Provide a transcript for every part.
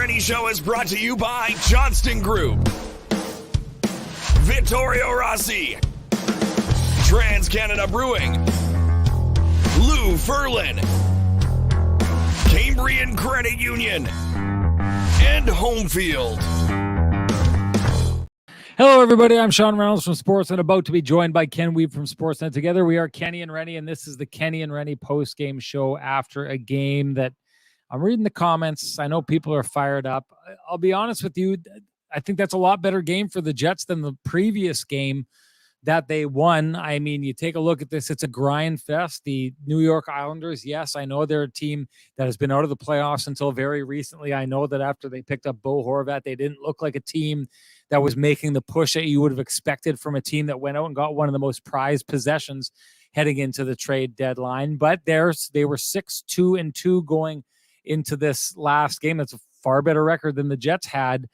Renny Show is brought to you by Johnston Group, Vittorio Rossi, Trans-Canada Brewing, Lou Ferlin, Cambrian Credit Union, and Homefield. Hello, everybody. I'm Sean Reynolds from Sportsnet, about to be joined by Ken Weeb from Sportsnet. Together, we are Kenny and Renny, and this is the Kenny and Renny post-game show after a game that I'm reading the comments. I know people are fired up. I'll be honest with you. I think that's a lot better game for the Jets than the previous game that they won. I mean, you take a look at this, it's a grind fest. The New York Islanders, yes, I know they're a team that has been out of the playoffs until very recently. I know that after they picked up Bo Horvat, they didn't look like a team that was making the push that you would have expected from a team that went out and got one of the most prized possessions heading into the trade deadline. But they were 6-2-2 going into this last game. That's a far better record than the Jets had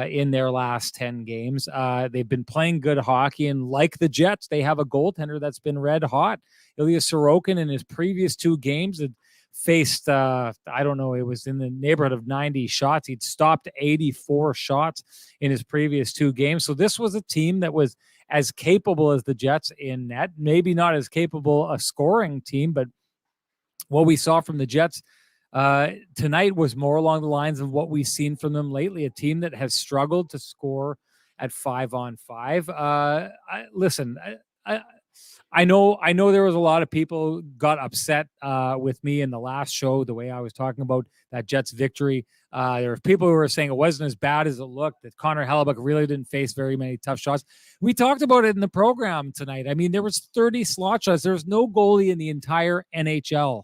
in their last 10 games. They've been playing good hockey, and like the Jets, they have a goaltender that's been red hot. Ilya Sorokin in his previous two games had faced, I don't know, it was in the neighborhood of 90 shots. He'd stopped 84 shots in his previous two games. So this was a team that was as capable as the Jets in net, maybe not as capable a scoring team, but what we saw from the Jets tonight was more along the lines of what we've seen from them lately, a team that has struggled to score at 5-on-5. I know there was a lot of people got upset with me in the last show, the way I was talking about that Jets victory. There were people who were saying it wasn't as bad as it looked, that Connor Hellebuyck really didn't face very many tough shots. We talked about it in the program tonight. I mean, there was 30 slot shots. There was no goalie in the entire NHL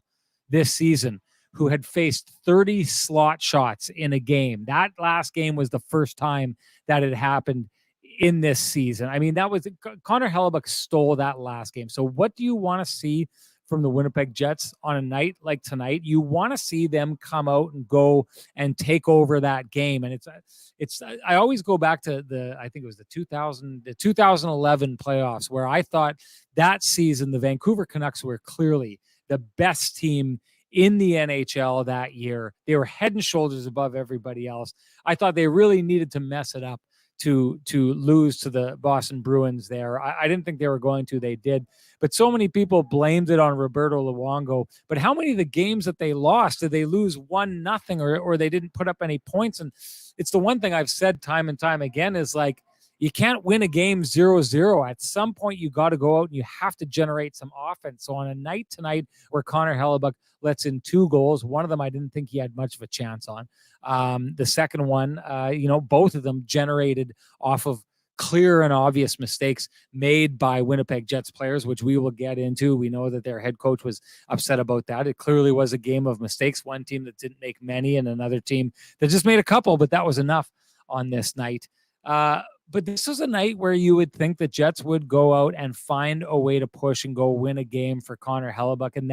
this season who had faced 30 slot shots in a game. That last game was the first time that it happened in this season. I mean, that was Connor Hellebuyck stole that last game. So what do you want to see from the Winnipeg Jets on a night like tonight? You want to see them come out and go and take over that game. And I always go back to I think it was the 2011 playoffs, where I thought that season the Vancouver Canucks were clearly the best team in the NHL that year. They were head and shoulders above everybody else. I thought they really needed to mess it up to lose to the Boston Bruins there. I didn't think they were going to. They did. But so many people blamed it on Roberto Luongo. But how many of the games that they lost, did they lose 1-0 or they didn't put up any points? And it's the one thing I've said time and time again is, like, you can't win a game 0-0. At some point, you got to go out and you have to generate some offense. So on a night tonight where Connor Hellebuyck lets in 2 goals, one of them I didn't think he had much of a chance on. The second one, both of them generated off of clear and obvious mistakes made by Winnipeg Jets players, which we will get into. We know that their head coach was upset about that. It clearly was a game of mistakes. One team that didn't make many and another team that just made a couple, but that was enough on this night. But this was a night where you would think the Jets would go out and find a way to push and go win a game for Connor Hellebuyck. And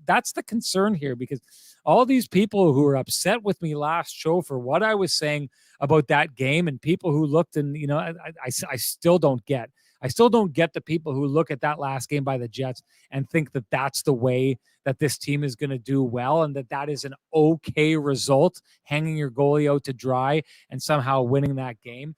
that's the concern here, because all these people who were upset with me last show for what I was saying about that game, and people who looked and, I still don't get. I still don't get the people who look at that last game by the Jets and think that that's the way that this team is going to do well, and that is an okay result, hanging your goalie out to dry and somehow winning that game.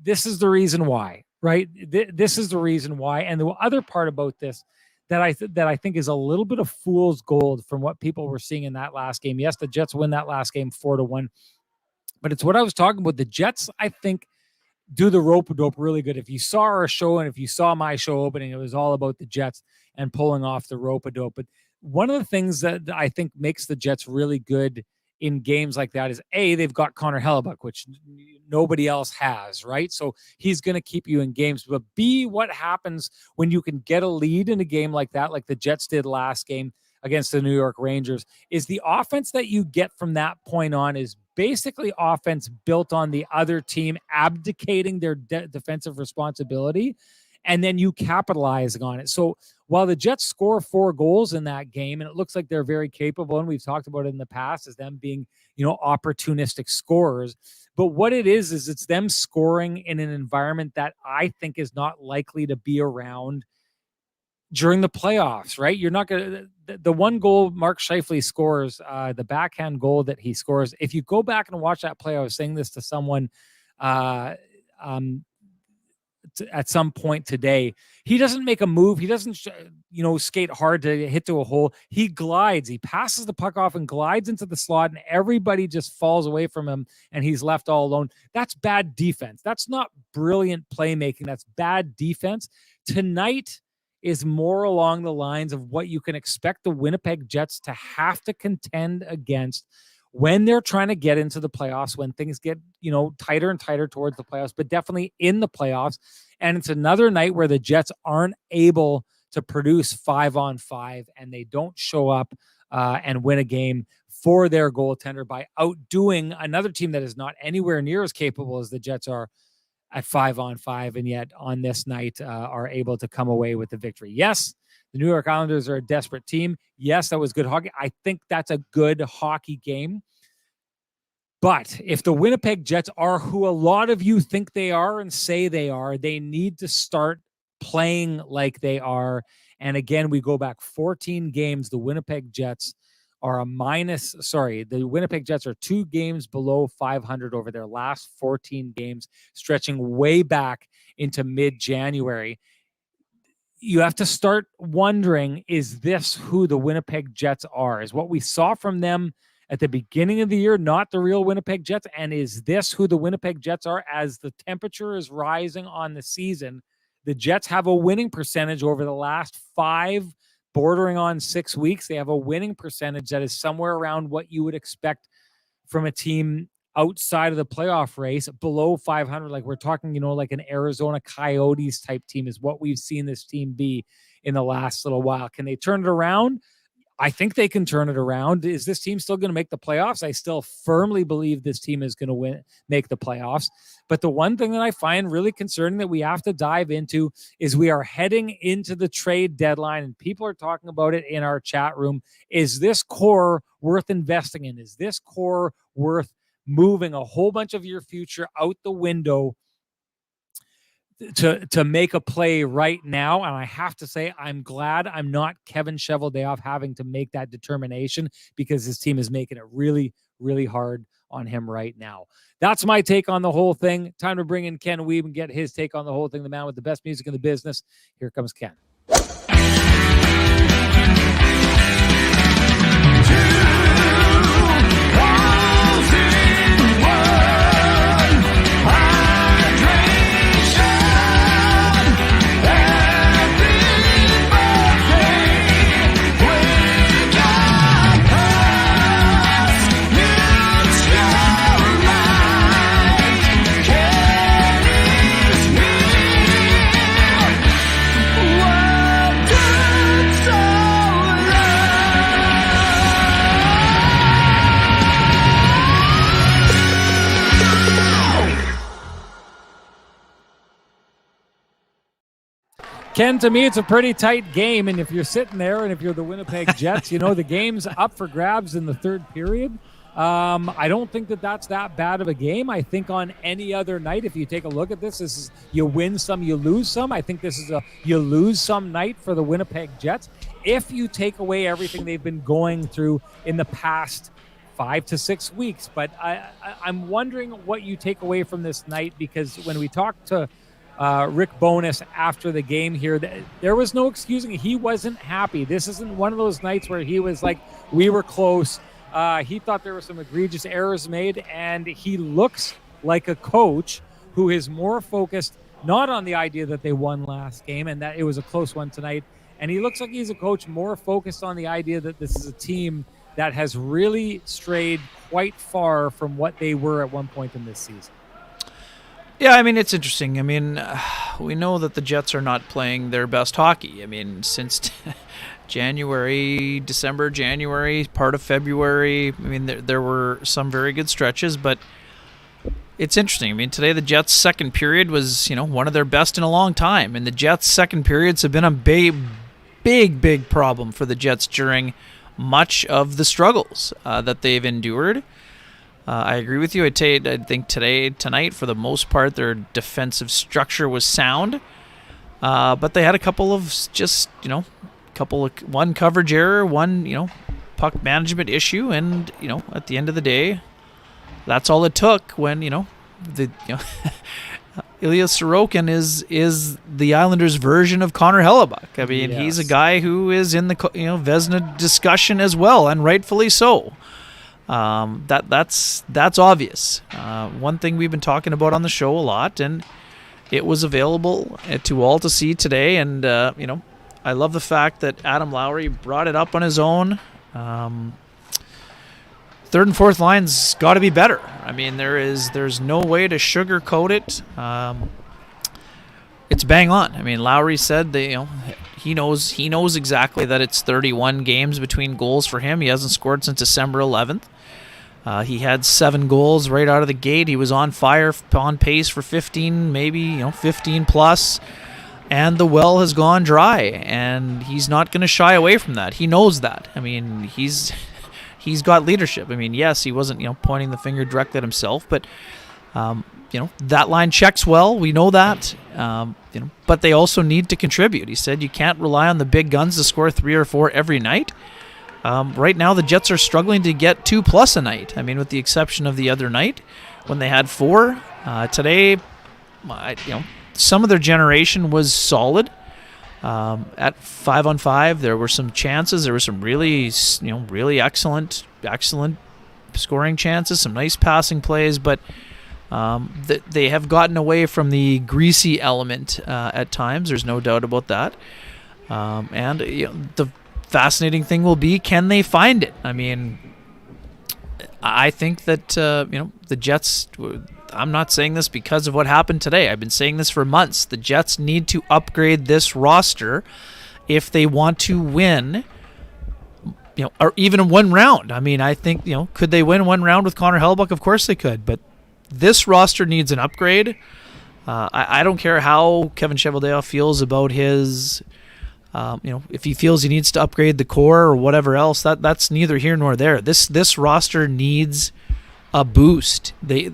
This is the reason why, right? This is the reason why. And the other part about this that I think is a little bit of fool's gold from what people were seeing in that last game. Yes, the Jets win that last game 4-1, but it's what I was talking about. The Jets, I think, do the rope-a-dope really good. If you saw our show and if you saw my show opening, it was all about the Jets and pulling off the rope-a-dope. But one of the things that I think makes the Jets really good in games like that is, A, they've got Connor Hellebuyck, which nobody else has, right? So he's going to keep you in games. But B, what happens when you can get a lead in a game like that, like the Jets did last game against the New York Rangers, is the offense that you get from that point on is basically offense built on the other team abdicating their defensive responsibility, and then you capitalizing on it. So while the Jets score 4 goals in that game, and it looks like they're very capable, and we've talked about it in the past as them being, opportunistic scorers, but what it is it's them scoring in an environment that I think is not likely to be around during the playoffs, right? You're not going to, the one goal Mark Scheifele scores, the backhand goal that he scores, if you go back and watch that play, I was saying this to someone uh, um, at some point today, he doesn't make a move. He doesn't, skate hard to hit to a hole. He glides. He passes the puck off and glides into the slot, and everybody just falls away from him, and he's left all alone. That's bad defense. That's not brilliant playmaking. That's bad defense. Tonight is more along the lines of what you can expect the Winnipeg Jets to have to contend against when they're trying to get into the playoffs, when things get, tighter and tighter towards the playoffs, but definitely in the playoffs. And it's another night where the Jets aren't able to produce 5-on-5, and they don't show up and win a game for their goaltender by outdoing another team that is not anywhere near as capable as the Jets are at 5-on-5, and yet on this night are able to come away with the victory. Yes, the New York Islanders are a desperate team. Yes, that was good hockey. I think that's a good hockey game. But if the Winnipeg Jets are who a lot of you think they are and say they are, they need to start playing like they are. And again, we go back 14 games. The Winnipeg Jets are the Winnipeg Jets are 2 games below 500 over their last 14 games, stretching way back into mid-January. You have to start wondering, is this who the Winnipeg Jets are? Is what we saw from them at the beginning of the year not the real Winnipeg Jets? And is this who the Winnipeg Jets are as the temperature is rising on the season? The Jets have a winning percentage over the last 5, bordering on 6 weeks. They have a winning percentage that is somewhere around what you would expect from a team outside of the playoff race, below 500. Like we're talking, like an Arizona Coyotes type team is what we've seen this team be in the last little while. Can they turn it around? I think they can turn it around. Is this team still going to make the playoffs? I still firmly believe this team is going to make the playoffs. But the one thing that I find really concerning that we have to dive into is we are heading into the trade deadline, and people are talking about it in our chat room. Is this core worth investing in? Is this core worth moving a whole bunch of your future out the window to make a play right now? And I have to say, I'm glad I'm not Kevin Cheveldayoff having to make that determination, because his team is making it really, really hard on him right now. That's my take on the whole thing. Time to bring in Ken Weeb and get his take on the whole thing, the man with the best music in the business. Here comes Ken. Ken, to me, it's a pretty tight game. And if you're sitting there and if you're the Winnipeg Jets, the game's up for grabs in the third period. I don't think that's that bad of a game. I think on any other night, if you take a look at this is you win some, you lose some. I think this is a you lose some night for the Winnipeg Jets. If you take away everything they've been going through in the past 5 to 6 weeks. But I'm wondering what you take away from this night, because when we talked to Rick Bowness after the game here, there was no excusing it. He wasn't happy. This isn't one of those nights where he was like, we were close. He thought there were some egregious errors made, and he looks like a coach who is more focused not on the idea that they won last game and that it was a close one tonight. And he looks like he's a coach more focused on the idea that this is a team that has really strayed quite far from what they were at one point in this season. Yeah, I mean, it's interesting. I mean, we know that the Jets are not playing their best hockey. I mean, since December, January, part of February, I mean, there were some very good stretches, but it's interesting. I mean, today the Jets' second period was, one of their best in a long time, and the Jets' second periods have been a big problem for the Jets during much of the struggles that they've endured. I agree with you. I think tonight, for the most part, their defensive structure was sound. But they had a couple of just, one coverage error, one, puck management issue, and, at the end of the day, that's all it took when, Ilya Sorokin is the Islanders' version of Connor Hellebuck. I mean, he's a guy who is in the Vezina discussion as well, and rightfully so. That's obvious. One thing we've been talking about on the show a lot, and it was available to all to see today. And I love the fact that Adam Lowry brought it up on his own. Third and fourth line's got to be better. I mean, there's no way to sugarcoat it. It's bang on. I mean, Lowry said that, he knows exactly that it's 31 games between goals for him. He hasn't scored since December 11th. He had 7 goals right out of the gate. He was on fire, on pace for 15, maybe 15 plus. And the well has gone dry, and he's not going to shy away from that. He knows that. I mean, he's got leadership. I mean, yes, he wasn't, pointing the finger directly at himself, but, that line checks well. We know that, but they also need to contribute. He said you can't rely on the big guns to score 3 or 4 every night. Right now, the Jets are struggling to get 2+ a night. I mean, with the exception of the other night when they had 4. Today, some of their generation was solid. At 5-on-5, there were some chances. There were some really excellent scoring chances, some nice passing plays, but they have gotten away from the greasy element at times. There's no doubt about that. And the fascinating thing will be, can they find it? I mean, I think that the Jets. I'm not saying this because of what happened today. I've been saying this for months. The Jets need to upgrade this roster if they want to win, or even one round. I mean, I think, could they win one round with Connor Hellebuck? Of course they could, but this roster needs an upgrade. I don't care how Kevin Cheveldayoff feels about his, if he feels he needs to upgrade the core or whatever else, that's neither here nor there. This roster needs a boost. They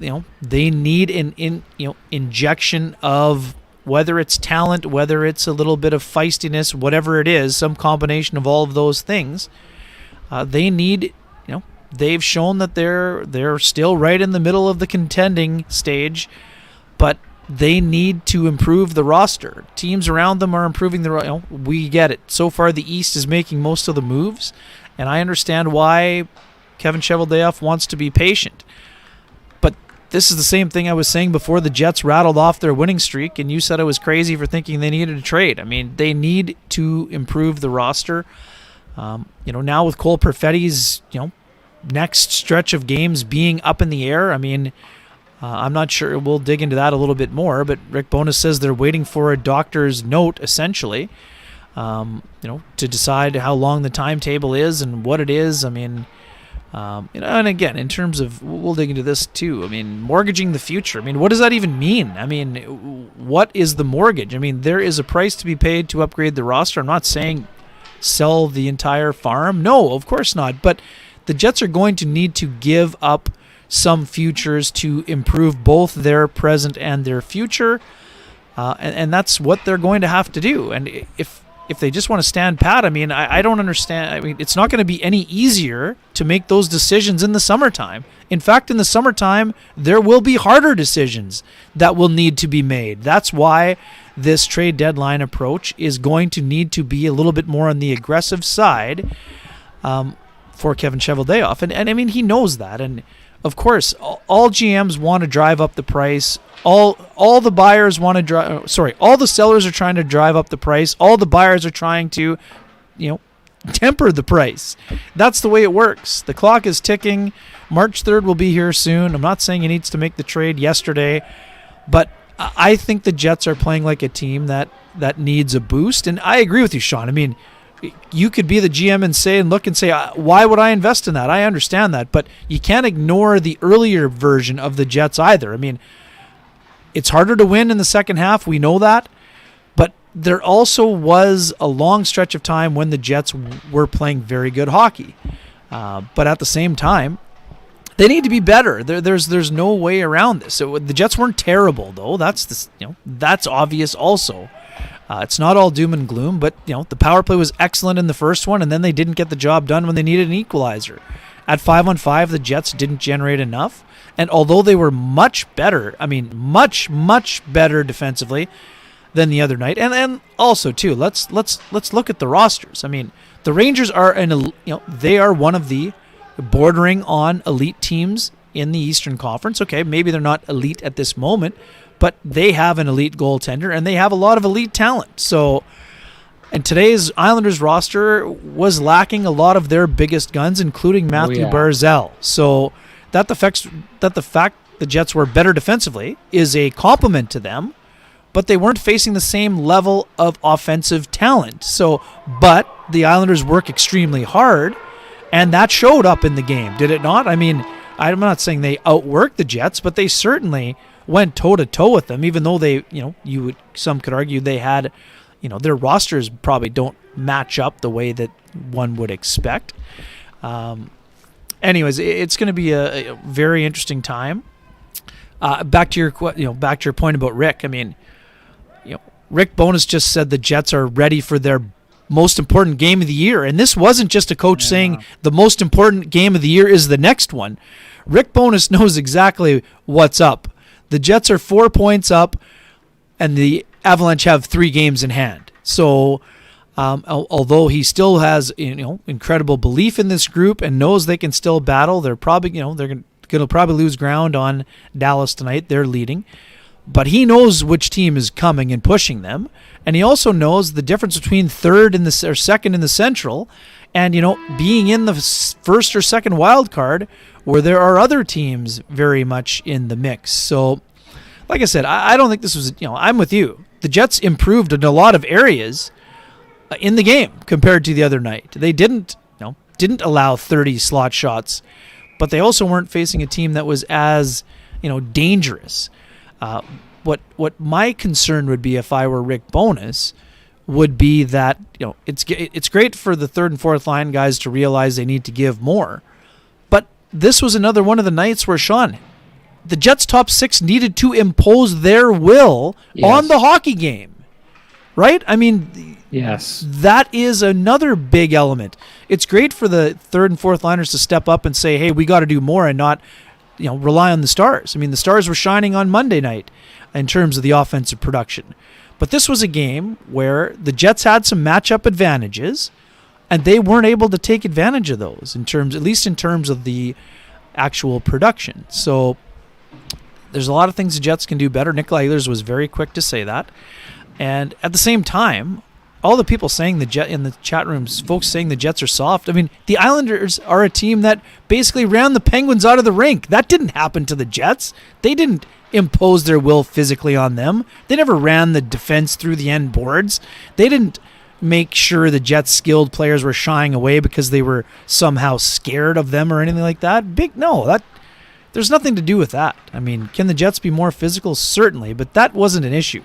need an injection of, whether it's talent, whether it's a little bit of feistiness, whatever it is, some combination of all of those things. They need, they've shown that they're still right in the middle of the contending stage, but they need to improve the roster. Teams around them are improving the. We get it. So far, the East is making most of the moves, and I understand why Kevin Cheveldayoff wants to be patient. But this is the same thing I was saying before the Jets rattled off their winning streak, and you said I was crazy for thinking they needed a trade. I mean, they need to improve the roster. Now with Cole Perfetti's, next stretch of games being up in the air, I mean, I'm not sure. We'll dig into that a little bit more, but Rick Bowness says they're waiting for a doctor's note, essentially, to decide how long the timetable is and what it is. I mean, and again, in terms of, we'll dig into this too. I mean, mortgaging the future. I mean, what does that even mean? I mean, what is the mortgage? I mean, there is a price to be paid to upgrade the roster. I'm not saying sell the entire farm. No, of course not. But the Jets are going to need to give up some futures to improve both their present and their future. And that's what they're going to have to do. And if they just want to stand pat, I mean, I don't understand. I mean, it's not going to be any easier to make those decisions in the summertime. In fact, in the summertime, there will be harder decisions that will need to be made. That's why this trade deadline approach is going to need to be a little bit more on the aggressive side for Kevin Cheveldayoff. And I mean, he knows that. And of course, all GMs want to drive up the price. All the buyers want to drive. All the sellers are trying to drive up the price. All the buyers are trying to, temper the price. That's the way it works. The clock is ticking. March 3rd will be here soon. I'm not saying he needs to make the trade yesterday, but I think the Jets are playing like a team that needs a boost. And I agree with you, Sean. I mean, you could be the GM and look and say, why would I invest in that? I understand that, but you can't ignore the earlier version of the Jets either. I mean, it's harder to win in the second half. We know that. But there also was a long stretch of time when the Jets were playing very good hockey. But at the same time, they need to be better. There's no way around this. So the Jets weren't terrible, though. That's obvious also. It's not all doom and gloom, but the power play was excellent in the first one, and then they didn't get the job done when they needed an equalizer. At 5-on-5, the Jets didn't generate enough, and although they were much better, much better defensively than the other night, and also too, let's look at the rosters. The Rangers are they are one of the bordering on elite teams in the Eastern Conference. Okay, maybe they're not elite at this moment, but they have an elite goaltender and they have a lot of elite talent. So, and today's Islanders roster was lacking a lot of their biggest guns, including Matthew Barzal. So that the fact the Jets were better defensively is a compliment to them, but they weren't facing the same level of offensive talent. So, but the Islanders work extremely hard, and that showed up in the game, did it not? I'm not saying they outworked the Jets, but they certainly went toe-to-toe with them, even though they, some could argue they had, their rosters probably don't match up the way that one would expect. Anyways, it's going to be a very interesting time. Back to your point about Rick. Rick Bowness just said the Jets are ready for their most important game of the year, and this wasn't just a coach saying the most important game of the year is the next one. Rick Bowness knows exactly what's up. The Jets are 4 points up, and the Avalanche have 3 games in hand. So, although he still has incredible belief in this group and knows they can still battle, they're probably they're going to probably lose ground on Dallas tonight. They're leading, but he knows which team is coming and pushing them, and he also knows the difference between second in the Central, and being in the first or second wild card, where there are other teams very much in the mix. So, like I said, I don't think this was, I'm with you. The Jets improved in a lot of areas in the game compared to the other night. They didn't allow 30 slot shots, but they also weren't facing a team that was as, dangerous. What my concern would be if I were Rick Bowness would be that, it's great for the third and fourth line guys to realize they need to give more. But this was another one of the nights where, Sean, the Jets' top 6 needed to impose their will on the hockey game, right? Yes. That is another big element. It's great for the third and fourth liners to step up and say, hey, we got to do more and not, rely on the Stars. The Stars were shining on Monday night in terms of the offensive production. But this was a game where the Jets had some matchup advantages, and they weren't able to take advantage of those, at least in terms of the actual production. So there's a lot of things the Jets can do better. Nikolai Ehlers was very quick to say that. And at the same time, all the people saying in the chat rooms, folks saying the Jets are soft. The Islanders are a team that basically ran the Penguins out of the rink. That didn't happen to the Jets. They didn't impose their will physically on them. They never ran the defense through the end boards. They didn't make sure the Jets' skilled players were shying away because they were somehow scared of them or anything like that. There's nothing to do with that. Can the Jets be more physical? Certainly, but that wasn't an issue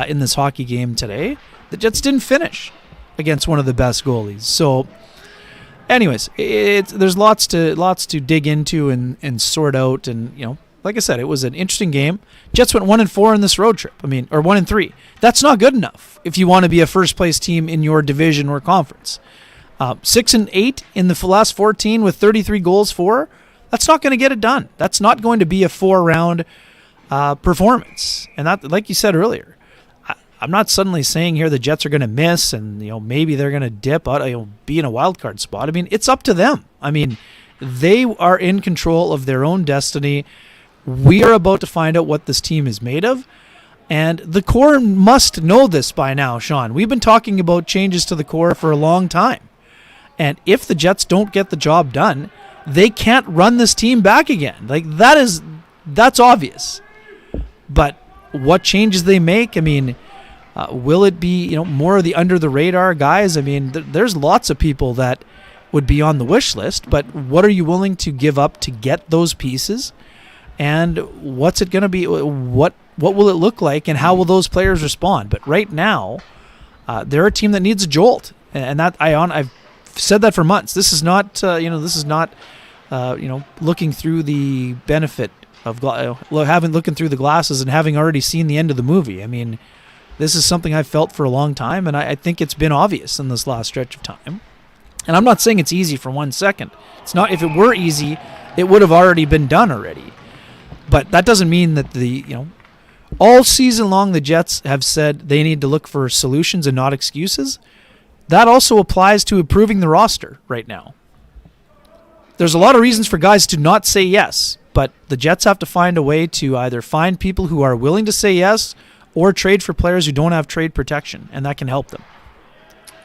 in this hockey game today. The Jets didn't finish against one of the best goalies. So, anyways, there's lots to dig into and sort out. And like I said, it was an interesting game. Jets went 1-4 in this road trip. Or 1-3. That's not good enough if you want to be a first place team in your division or conference. 6-8 in the last 14 with 33 goals for. That's not going to get it done. That's not going to be a 4-round performance. And that, like you said earlier, I'm not suddenly saying here the Jets are going to miss and maybe they're going to dip out, be in a wild card spot. It's up to them. They are in control of their own destiny. We are about to find out what this team is made of, and the core must know this by now, Sean. We've been talking about changes to the core for a long time, and if the Jets don't get the job done, they can't run this team back again. That's obvious. But what changes they make? Will it be more of the under the radar guys? There's lots of people that would be on the wish list, but what are you willing to give up to get those pieces? And what's it going to be? What will it look like, and how will those players respond? But right now, they're a team that needs a jolt, and that I've said that for months. This is not looking through the benefit of looking through the glasses and having already seen the end of the movie. This is something I've felt for a long time, and I think it's been obvious in this last stretch of time. And I'm not saying it's easy for 1 second. It's not. If it were easy, it would have already been done already. But that doesn't mean that all season long the Jets have said they need to look for solutions and not excuses. That also applies to improving the roster right now. There's a lot of reasons for guys to not say yes, but the Jets have to find a way to either find people who are willing to say yes or trade for players who don't have trade protection, and that can help them.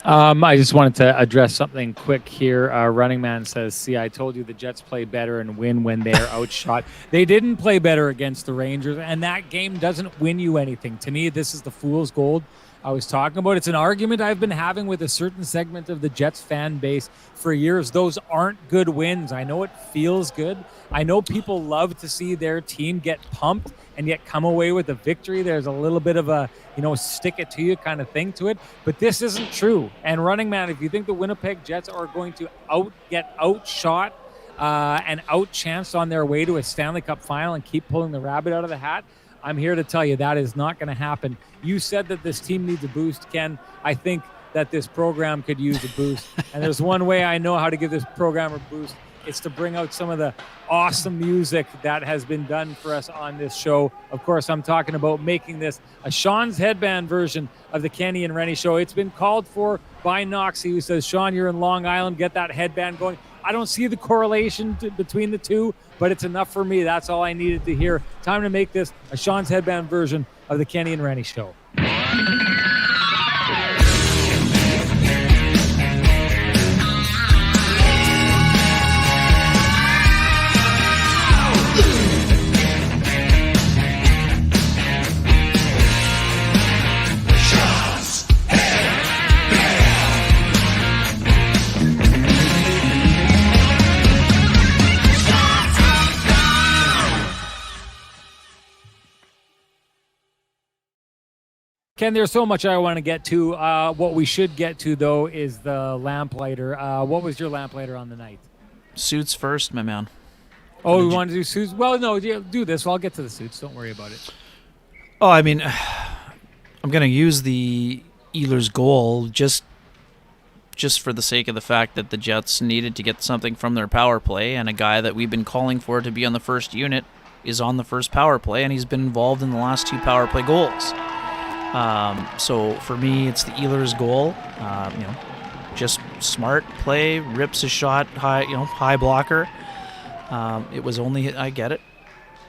I just wanted to address something quick here. Running Man says, see, I told you the Jets play better and win when they're outshot. They didn't play better against the Rangers, and that game doesn't win you anything. To me, this is the fool's gold I was talking about. It's an argument I've been having with a certain segment of the Jets fan base for years. Those aren't good wins. I know it feels good. I know people love to see their team get pumped and yet come away with a victory. There's a little bit of a, stick it to you kind of thing to it. But this isn't true. And Running Man, if you think the Winnipeg Jets are going to get outshot and outchanced on their way to a Stanley Cup final and keep pulling the rabbit out of the hat, I'm here to tell you that is not going to happen. You said that this team needs a boost, Ken. I think that this program could use a boost. And there's one way I know how to give this program a boost. It's to bring out some of the awesome music that has been done for us on this show. Of course, I'm talking about making this a Sean's Headband version of the Kenny and Renny show. It's been called for by Noxie, who says, Sean, you're in Long Island. Get that headband going. I don't see the correlation between the two, but it's enough for me. That's all I needed to hear. Time to make this a Sean's Headband version of the Kenny and Renny show. Ken, there's so much I want to get to. What we should get to, though, is the lamplighter. What was your lamplighter on the night? Suits first, my man. Oh, we want to do suits? Well, no, do this. Well, I'll get to the suits. Don't worry about it. Oh, I mean, I'm going to use the Ehlers goal just for the sake of the fact that the Jets needed to get something from their power play, and a guy that we've been calling for to be on the first unit is on the first power play, and he's been involved in the last 2 power play goals. So for me, it's the Ehlers goal. Just smart play, rips a shot high blocker. It was only, I get it,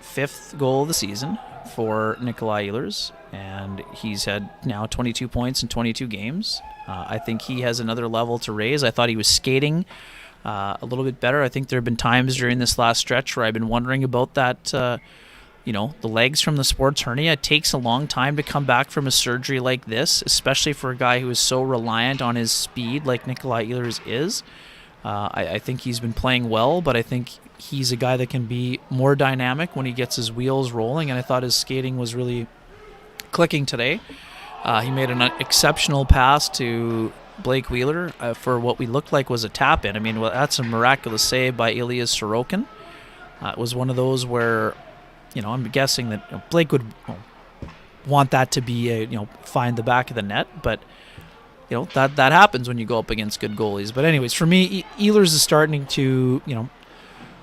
5th goal of the season for Nikolai Ehlers, and he's had now 22 points in 22 games. I think he has another level to raise. I thought he was skating a little bit better. I think there have been times during this last stretch where I've been wondering about that. The legs from the sports hernia, it takes a long time to come back from a surgery like this, especially for a guy who is so reliant on his speed like Nikolai Ehlers is. I think he's been playing well, but I think he's a guy that can be more dynamic when he gets his wheels rolling, and I thought his skating was really clicking today. He made an exceptional pass to Blake Wheeler for what we looked like was a tap-in. I mean, that's a miraculous save by Elias Sorokin. It was one of those where I'm guessing that Blake would want that to be find the back of the net, but that happens when you go up against good goalies. But anyways, for me, Ehlers is starting to,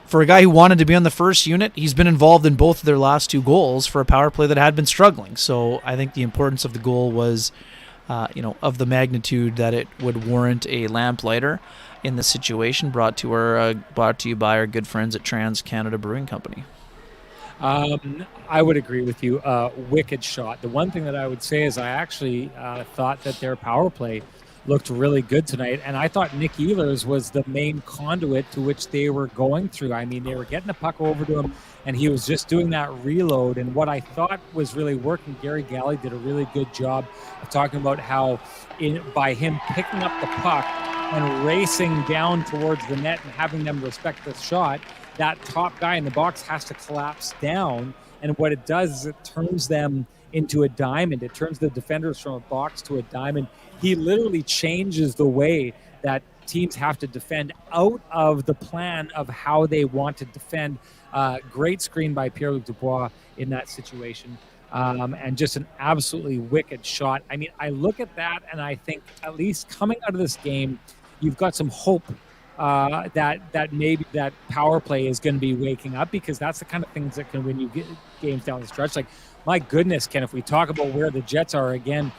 for a guy who wanted to be on the first unit, he's been involved in both of their last 2 goals for a power play that had been struggling. So I think the importance of the goal was, of the magnitude that it would warrant a lamplighter in the situation. Brought to you by our good friends at Trans Canada Brewing Company. I would agree with you. Wicked shot. The one thing that I would say is I actually thought that their power play looked really good tonight, and I thought Nick Ehlers was the main conduit to which they were going through. I mean, they were getting the puck over to him, and he was just doing that reload. And what I thought was really working, Gary Galley did a really good job of talking about how by him picking up the puck and racing down towards the net and having them respect the shot, that top guy in the box has to collapse down, and what it does is it turns them into a diamond. It turns the defenders from a box to a diamond. He literally changes the way that teams have to defend out of the plan of how they want to defend. Great screen by Pierre-Luc Dubois in that situation. and just an absolutely wicked shot. I mean, I look at that and I think at least coming out of this game, you've got some hope that maybe that power play is going to be waking up, because that's the kind of things that can win you games down the stretch. Like, my goodness, Ken, if we talk about where the Jets are again,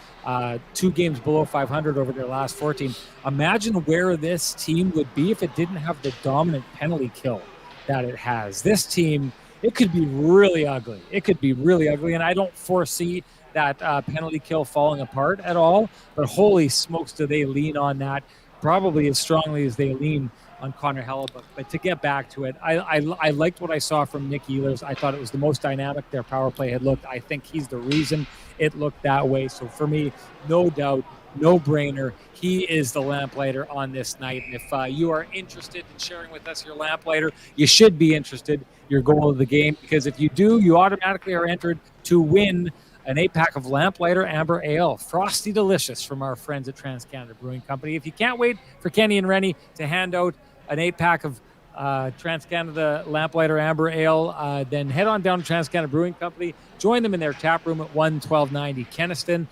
2 games below 500 over their last 14, imagine where this team would be if it didn't have the dominant penalty kill that it has. This team, it could be really ugly. It could be really ugly, and I don't foresee that penalty kill falling apart at all, but holy smokes, do they lean on that probably as strongly as they lean on Connor Hellebuck. But to get back to it, I liked what I saw from Nick Ehlers. I thought it was the most dynamic their power play had looked. I think he's the reason it looked that way. So for me, no doubt, no brainer, he is the lamplighter on this night. And if you are interested in sharing with us your lamplighter, you should be interested, your goal of the game, because if you do, you automatically are entered to win an 8-pack of Lamplighter Amber Ale, Frosty Delicious, from our friends at TransCanada Brewing Company. If you can't wait for Kenny and Renny to hand out an 8-pack of TransCanada Lamplighter Amber Ale, then head on down to TransCanada Brewing Company. Join them in their tap room at 1290 Kenniston.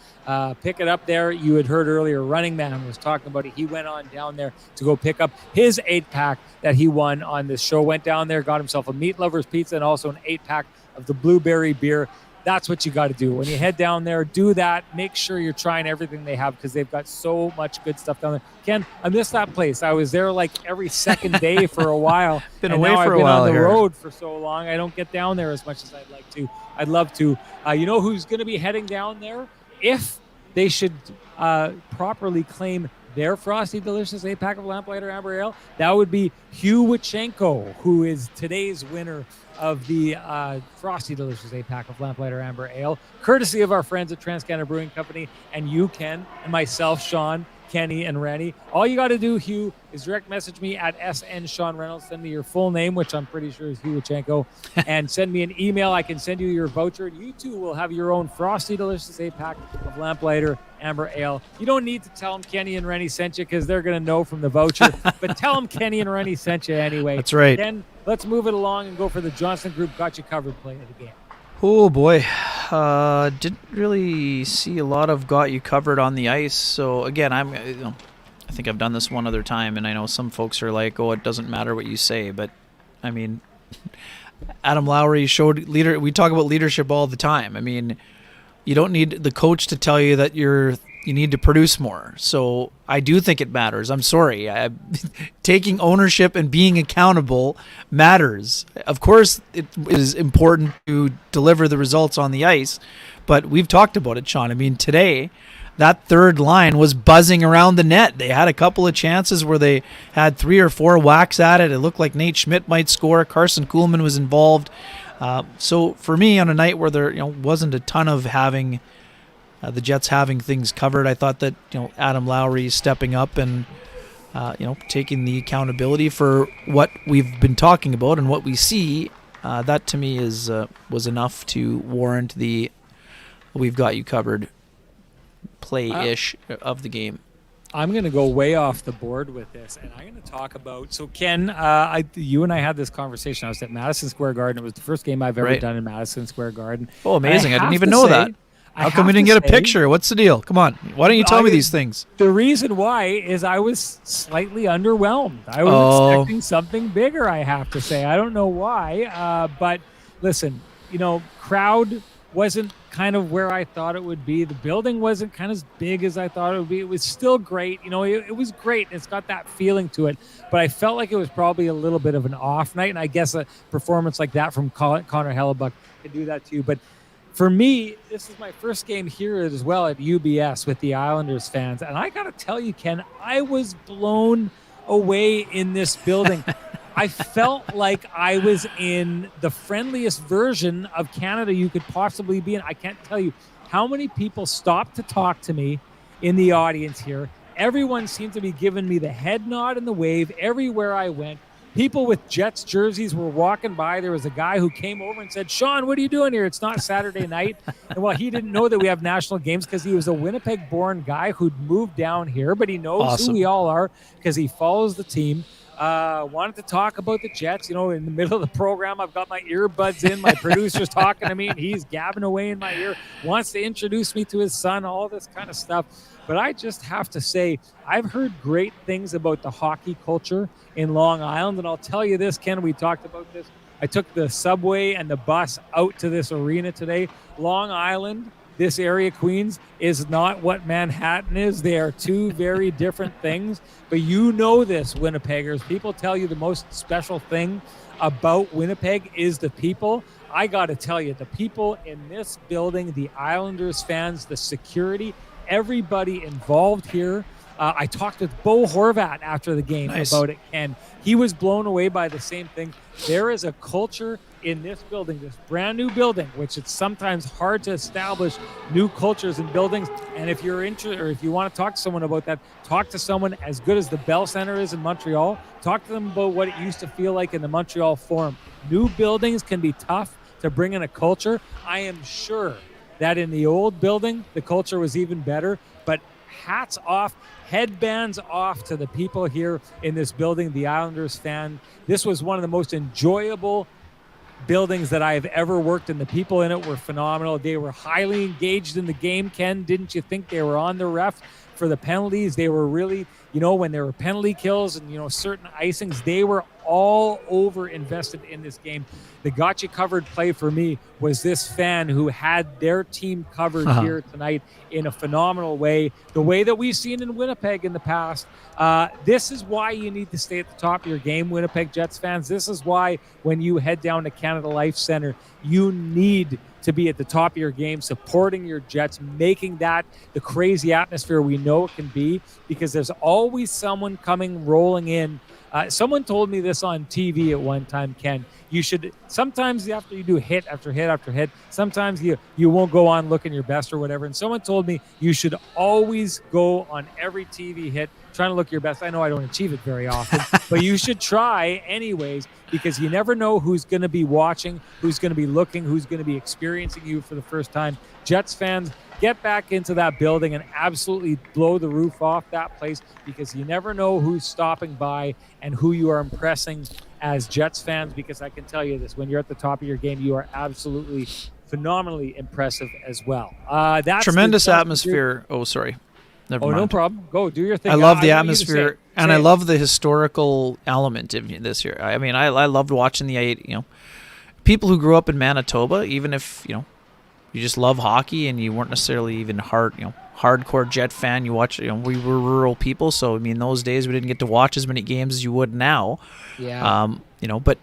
Pick it up there. You had heard earlier, Running Man was talking about it. He went on down there to go pick up his 8-pack that he won on this show. Went down there, got himself a Meat Lover's Pizza and also an 8-pack of the Blueberry Beer. That's what you got to do. When you head down there, do that. Make sure you're trying everything they have, because they've got so much good stuff down there. Ken, I miss that place. I was there like every second day for a while. Been away for a while. I've been on the here. road for so long. I don't get down there as much as I'd like to. I'd love to. You know who's going to be heading down there? If they should properly claim their Frosty Delicious 8-pack of Lamplighter Amber Ale, that would be Hugh Wachenko, who is today's winner of the Frosty Delicious 8-pack of Lamplighter Amber Ale, courtesy of our friends at TransCanada Brewing Company, and you, Ken, and myself, Sean, Kenny, and Renny. All you got to do, Hugh, is direct message me at SN Sean Reynolds. Send me your full name, which I'm pretty sure is Hugh Wachenko, and send me an email. I can send you your voucher, and you too will have your own Frosty Delicious 8-pack of Lamplighter Amber Ale. You don't need to tell them Kenny and Renny sent you, because they're going to know from the voucher, but tell them Kenny and Renny sent you anyway. That's right. Then let's move it along and go for the Johnson Group Got You Covered play of the game. Oh boy, didn't really see a lot of got you covered on the ice. So again, I think I've done this one other time, and I know some folks are like, "Oh, it doesn't matter what you say," but I mean, Adam Lowry showed leader. We talk about leadership all the time. I mean, you don't need the coach to tell you that you need to produce more. So I do think it matters. I'm sorry. Taking ownership and being accountable matters. Of course, it is important to deliver the results on the ice, but we've talked about it, Sean. I mean, today, that third line was buzzing around the net. They had a couple of chances where they had 3 or 4 whacks at it. It looked like Nate Schmidt might score. Carson Kuhlman was involved. So for me, on a night where there wasn't a ton of having the Jets having things covered, I thought that Adam Lowry stepping up and taking the accountability for what we've been talking about and what we see. That to me was enough to warrant the "we've got you covered" play-ish of the game. I'm going to go way off the board with this, and I'm going to talk about. So, Ken, you and I had this conversation. I was at Madison Square Garden. It was the first game I've ever done in Madison Square Garden. Oh, amazing! I didn't even know that. How come we didn't get a picture? What's the deal? Come on. Why don't you tell me these things? The reason why is I was slightly underwhelmed. I was expecting something bigger, I have to say. I don't know why. But listen, crowd wasn't kind of where I thought it would be. The building wasn't kind of as big as I thought it would be. It was still great. It was great. It's got that feeling to it. But I felt like it was probably a little bit of an off night. And I guess a performance like that from Connor Hellebuck can do that too. But for me, this is my first game here as well at UBS with the Islanders fans. And I got to tell you, Ken, I was blown away in this building. I felt like I was in the friendliest version of Canada you could possibly be in. I can't tell you how many people stopped to talk to me in the audience here. Everyone seemed to be giving me the head nod and the wave everywhere I went. People with Jets jerseys were walking by. There was a guy who came over and said, "Sean, what are you doing here? It's not Saturday night." And well, he didn't know that we have national games because he was a Winnipeg-born guy who'd moved down here, but he knows who we all are because he follows the team. Wanted to talk about the Jets. In the middle of the program, I've got my earbuds in. My producer's talking to me, and he's gabbing away in my ear. Wants to introduce me to his son, all this kind of stuff. But I just have to say, I've heard great things about the hockey culture in Long Island. And I'll tell you this, Ken, we talked about this. I took the subway and the bus out to this arena today. Long Island, this area, Queens, is not what Manhattan is. They are two very different things. But you know this, Winnipeggers. People tell you the most special thing about Winnipeg is the people. I got to tell you, the people in this building, the Islanders fans, the security, everybody involved here. I talked with Bo Horvat after the game about it, and he was blown away by the same thing. There is a culture in this building, this brand new building, which it's sometimes hard to establish new cultures in buildings. And if you're interested, or if you want to talk to someone about that, talk to someone as good as the Bell Center is in Montreal. Talk to them about what it used to feel like in the Montreal Forum. New buildings can be tough to bring in a culture. I am sure that in the old building, the culture was even better, but hats off, headbands off to the people here in this building, the Islanders fan. This was one of the most enjoyable buildings that I've ever worked in. The people in it were phenomenal. They were highly engaged in the game, Ken. Didn't you think they were on the ref for the penalties? They were really, when there were penalty kills and, certain icings, they were all over invested in this game. The got you covered play for me was this fan who had their team covered here tonight in a phenomenal way, the way that we've seen in Winnipeg in the past. This is why you need to stay at the top of your game, Winnipeg Jets fans. This is why when you head down to Canada Life Center, you need to be at the top of your game, supporting your Jets, making that the crazy atmosphere we know it can be, because there's always someone coming rolling in. Someone told me this on TV at one time, Ken. You should, sometimes after you do hit after hit after hit, sometimes you won't go on looking your best or whatever. And someone told me you should always go on every TV hit trying to look your best. I know I don't achieve it very often, but you should try anyways, because you never know who's going to be watching, who's going to be looking, who's going to be experiencing you for the first time. Jets fans, get back into that building and absolutely blow the roof off that place, because you never know who's stopping by and who you are impressing as Jets fans, because I can tell you this, when you're at the top of your game, you are absolutely phenomenally impressive as well. That's tremendous atmosphere. Oh, sorry. Never mind. No problem. Go do your thing. I love the atmosphere, and I love the historical element of this year. I mean, I loved watching the people who grew up in Manitoba, even if you just love hockey and you weren't necessarily even hardcore Jet fan. You watch, we were rural people, so I mean, those days we didn't get to watch as many games as you would now. Yeah. But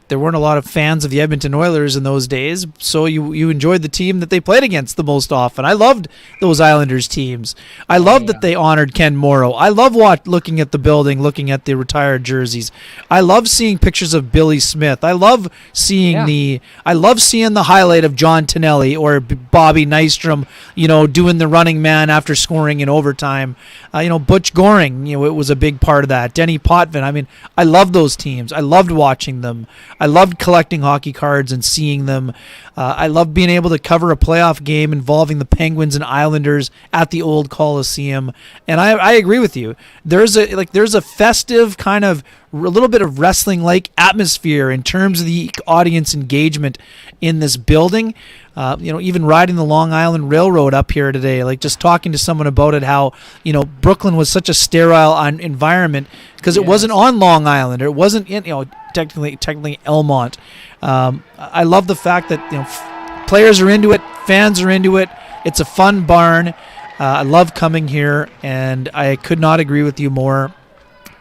there weren't a lot of fans of the Edmonton Oilers in those days, so you enjoyed the team that they played against the most often. I loved those Islanders teams. I loved that they honored Ken Morrow. I love looking at the building, looking at the retired jerseys. I love seeing pictures of Billy Smith. I love seeing the highlight of John Tonelli or Bobby Nystrom, doing the running man after scoring in overtime. Butch Goring, it was a big part of that. Denny Potvin. I mean, I loved those teams. I loved watching them. I loved collecting hockey cards and seeing them. I loved being able to cover a playoff game involving the Penguins and Islanders at the old Coliseum. And I agree with you. There's a festive kind of a little bit of wrestling-like atmosphere in terms of the audience engagement in this building. Even riding the Long Island Railroad up here today, like just talking to someone about it, how, Brooklyn was such a sterile environment because it wasn't on Long Island, or it wasn't in, technically Elmont. I love the fact that, players are into it, fans are into it. It's a fun barn. I love coming here, and I could not agree with you more.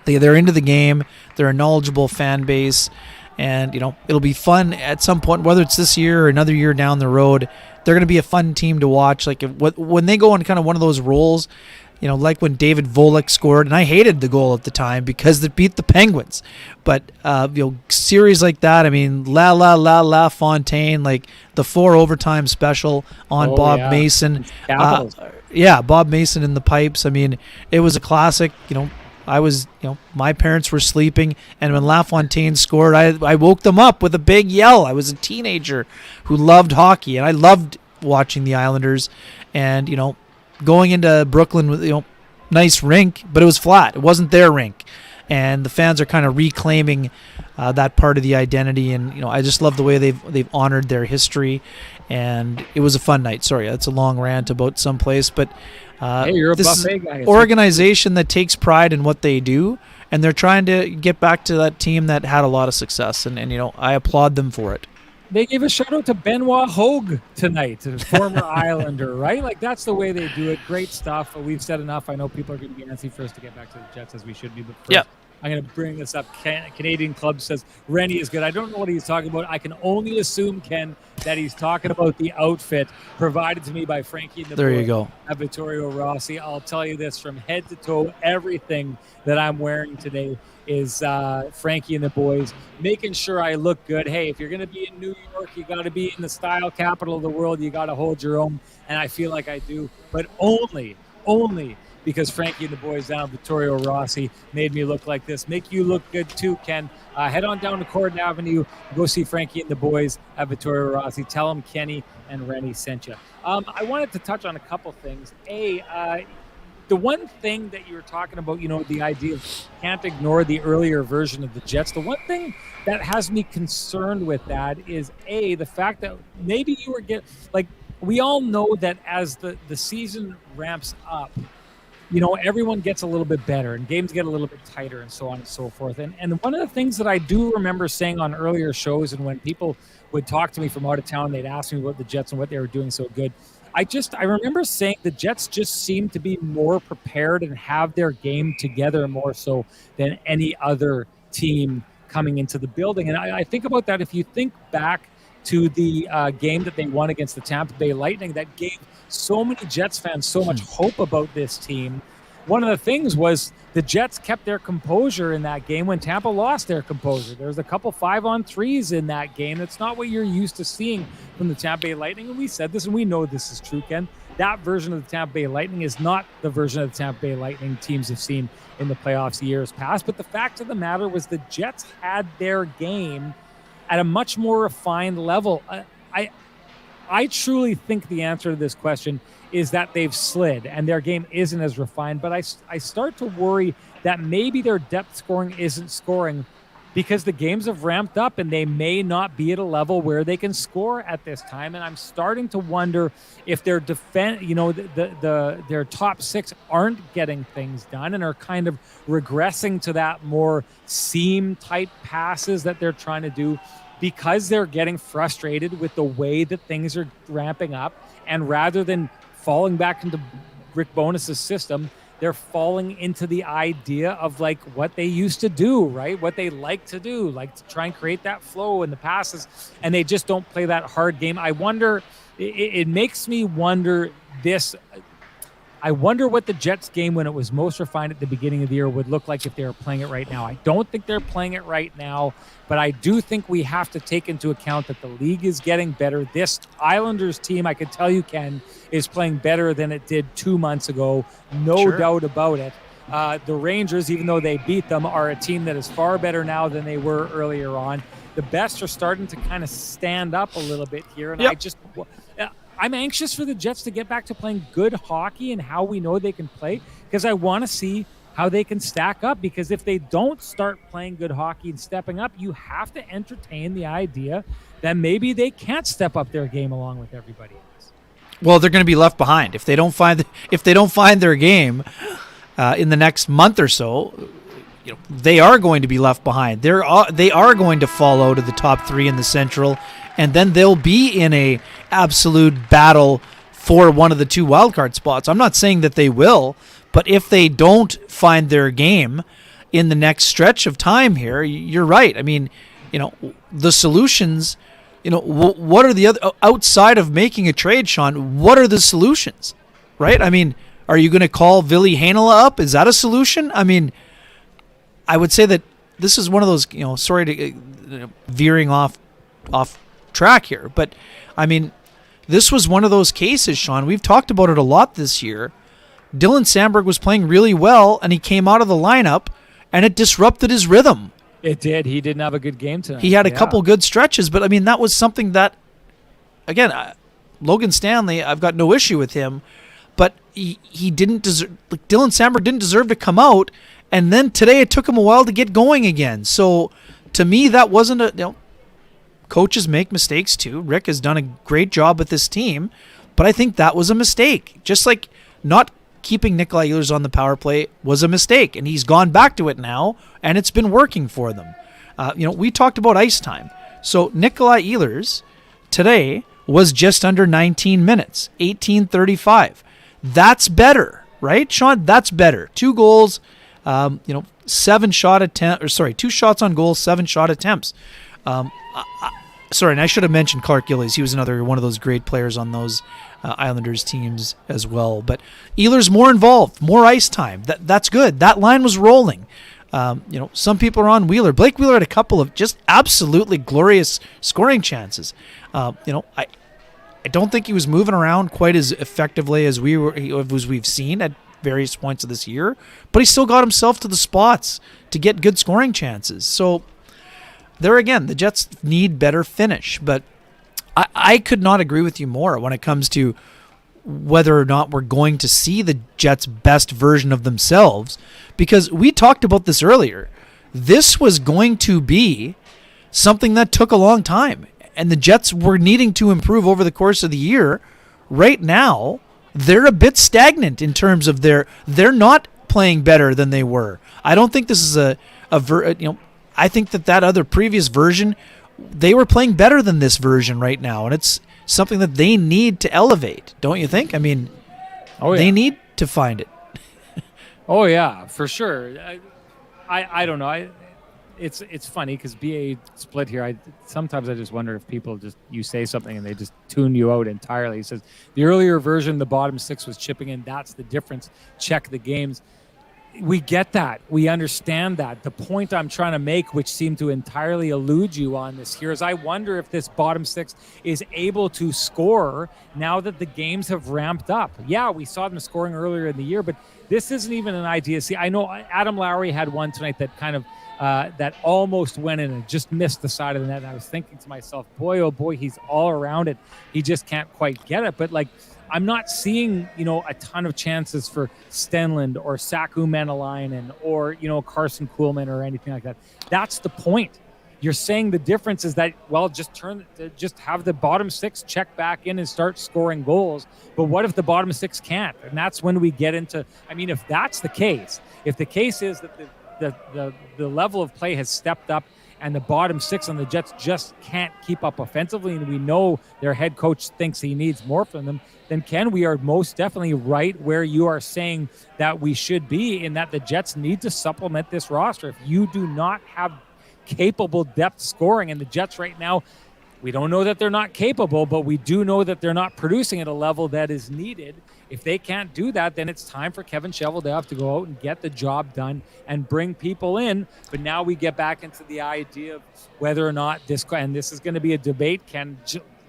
They're into the game. They're a knowledgeable fan base. And, it'll be fun at some point, whether it's this year or another year down the road. They're going to be a fun team to watch. Like when they go on kind of one of those roles, like when David Volek scored, and I hated the goal at the time because it beat the Penguins. But, series like that, I mean, La Fontaine, like the 4 overtime special on Bob Mason. Bob Mason in the pipes. I mean, it was a classic, I was, my parents were sleeping, and when LaFontaine scored, I woke them up with a big yell. I was a teenager who loved hockey, and I loved watching the Islanders, and, going into Brooklyn with, nice rink, but it was flat. It wasn't their rink. and the fans are kind of reclaiming that part of the identity. And I just love the way they've honored their history, and it was a fun night. Sorry, that's a long rant about someplace, but hey, you're a this is buffet an guy. organization that takes pride in what they do, and they're trying to get back to that team that had a lot of success, and I applaud them for it. They gave a shout out to Benoit Hogue tonight, a former Islander, right? Like, that's the way they do it. Great stuff. We've said enough. I know people are going to be antsy for us to get back to the Jets, as we should be. But first, I'm going to bring this up. Canadian Club says Renny is good. I don't know what he's talking about. I can only assume, Ken, that he's talking about the outfit provided to me by Frankie and the There boys you go. at Vittorio Rossi. I'll tell you this, from head to toe, everything that I'm wearing today is Frankie and the boys making sure I look good. Hey, if you're going to be in New York, you got to be in the style capital of the world. You got to hold your own, and I feel like I do, but only because Frankie and the boys down at Vittorio Rossi made me look like this. Make you look good too, Ken. Head on down to Corden Avenue, go see Frankie and the boys at Vittorio Rossi. Tell them Kenny and Renny sent you. I wanted to touch on a couple things. The one thing that you were talking about, the idea of can't ignore the earlier version of the Jets. The one thing that has me concerned with that is, the fact that maybe you were we all know that as the season ramps up, everyone gets a little bit better and games get a little bit tighter and so on and so forth. And one of the things that I do remember saying on earlier shows, and when people would talk to me from out of town, they'd ask me about the Jets and what they were doing so good. I remember saying the Jets just seem to be more prepared and have their game together more so than any other team coming into the building. And I think about that. If you think back to the game that they won against the Tampa Bay Lightning, that gave so many Jets fans so much hope about this team. One of the things was the Jets kept their composure in that game when Tampa lost their composure. There was a couple 5-on-3s in that game. That's not what you're used to seeing from the Tampa Bay Lightning. And we said this, and we know this is true, Ken. That version of the Tampa Bay Lightning is not the version of the Tampa Bay Lightning teams have seen in the playoffs years past. But the fact of the matter was the Jets had their game at a much more refined level. I truly think the answer to this question is that they've slid and their game isn't as refined. But I start to worry that maybe their depth scoring isn't scoring because the games have ramped up and they may not be at a level where they can score at this time. And I'm starting to wonder if their their top six aren't getting things done and are kind of regressing to that more seam type passes that they're trying to do, because they're getting frustrated with the way that things are ramping up. And rather than falling back into Rick Bonus's system, they're falling into the idea of like what they used to do, right? What they like to do, like to try and create that flow in the passes. And they just don't play that hard game. I wonder, it makes me wonder this. I wonder what the Jets game when it was most refined at the beginning of the year would look like if they were playing it right now. I don't think they're playing it right now, but I do think we have to take into account that the league is getting better. This Islanders team, I can tell you, Ken, is playing better than it did 2 months ago. No doubt about it. The Rangers, even though they beat them, are a team that is far better now than they were earlier on. The best are starting to kind of stand up a little bit here. And I'm anxious for the Jets to get back to playing good hockey and how we know they can play, because I want to see how they can stack up. Because if they don't start playing good hockey and stepping up, you have to entertain the idea that maybe they can't step up their game along with everybody else. Well, they're going to be left behind if they don't find their game in the next month or so. They are going to be left behind. They are going to fall out of the top three in the Central, and then they'll be in a absolute battle for one of the two wildcard spots. I'm not saying that they will, but if they don't find their game in the next stretch of time here, you're right. I mean, the solutions, what are the other, outside of making a trade, Sean, what are the solutions, right? I mean, are you going to call Ville Heinola up? Is that a solution? I mean, I would say that this is one of those, sorry to veering off track here, but I mean, this was one of those cases, Sean. We've talked about it a lot this year. Dylan Samberg was playing really well, and he came out of the lineup, and it disrupted his rhythm. It did. He didn't have a good game tonight. He had a couple good stretches, but I mean, that was something that, again, Logan Stanley, I've got no issue with him, but he didn't deserve. Like, Dylan Samberg didn't deserve to come out And then today it took him a while to get going again. So to me, that wasn't a... coaches make mistakes too. Rick has done a great job with this team, but I think that was a mistake. Just like not keeping Nikolai Ehlers on the power play was a mistake, and he's gone back to it now, and it's been working for them. We talked about ice time. So Nikolai Ehlers today was just under 19 minutes, 18:35. That's better, right, Sean? That's better. 2 goals, 7 shot attempt, or sorry, 2 shots on goal, 7 shot attempts. Sorry, and I should have mentioned Clark Gillies. He was another one of those great players on those Islanders teams as well. But Ehlers more involved, more ice time. That's good. That line was rolling. Some people are on Wheeler. Blake Wheeler had a couple of just absolutely glorious scoring chances. I don't think he was moving around quite as effectively as we've seen at various points of this year, but he still got himself to the spots to get good scoring chances. So there again, the Jets need better finish, but I could not agree with you more when it comes to whether or not we're going to see the Jets' best version of themselves, because we talked about this earlier. This was going to be something that took a long time, and the Jets were needing to improve over the course of the year. Right now, they're a bit stagnant in terms of they're not playing better than they were. I don't think this is I think that other previous version, they were playing better than this version right now, and it's something that they need to elevate, don't you think? I mean, They need to find it. Oh yeah, for sure. I don't know. It's funny because BA split here. Sometimes I just wonder if people you say something and they just tune you out entirely. He says the earlier version, the bottom 6 was chipping in. That's the difference. Check the games. We get that. We understand that. The point I'm trying to make, which seemed to entirely elude you on this here, is I wonder if this bottom 6 is able to score now that the games have ramped up. Yeah, we saw them scoring earlier in the year, but this isn't even an idea. See, I know Adam Lowry had one tonight that kind of that almost went in and just missed the side of the net. And I was thinking to myself, boy, oh boy, he's all around it. He just can't quite get it. But I'm not seeing, a ton of chances for Stenlund or Saku Menelainen or, Carson Kuhlman or anything like that. That's the point. You're saying the difference is that, just have the bottom 6 check back in and start scoring goals. But what if the bottom 6 can't? And that's when we get into, if that's the case, if the case is that the level of play has stepped up and the bottom 6 on the Jets just can't keep up offensively, and we know their head coach thinks he needs more from them, then Ken, we are most definitely right where you are saying that we should be, in that the Jets need to supplement this roster. If you do not have capable depth scoring, and the Jets right now, we don't know that they're not capable, but we do know that they're not producing at a level that is needed. If they can't do that, then it's time for Kevin Cheveldayoff to go out and get the job done and bring people in. But now we get back into the idea of whether or not this is going to be a debate.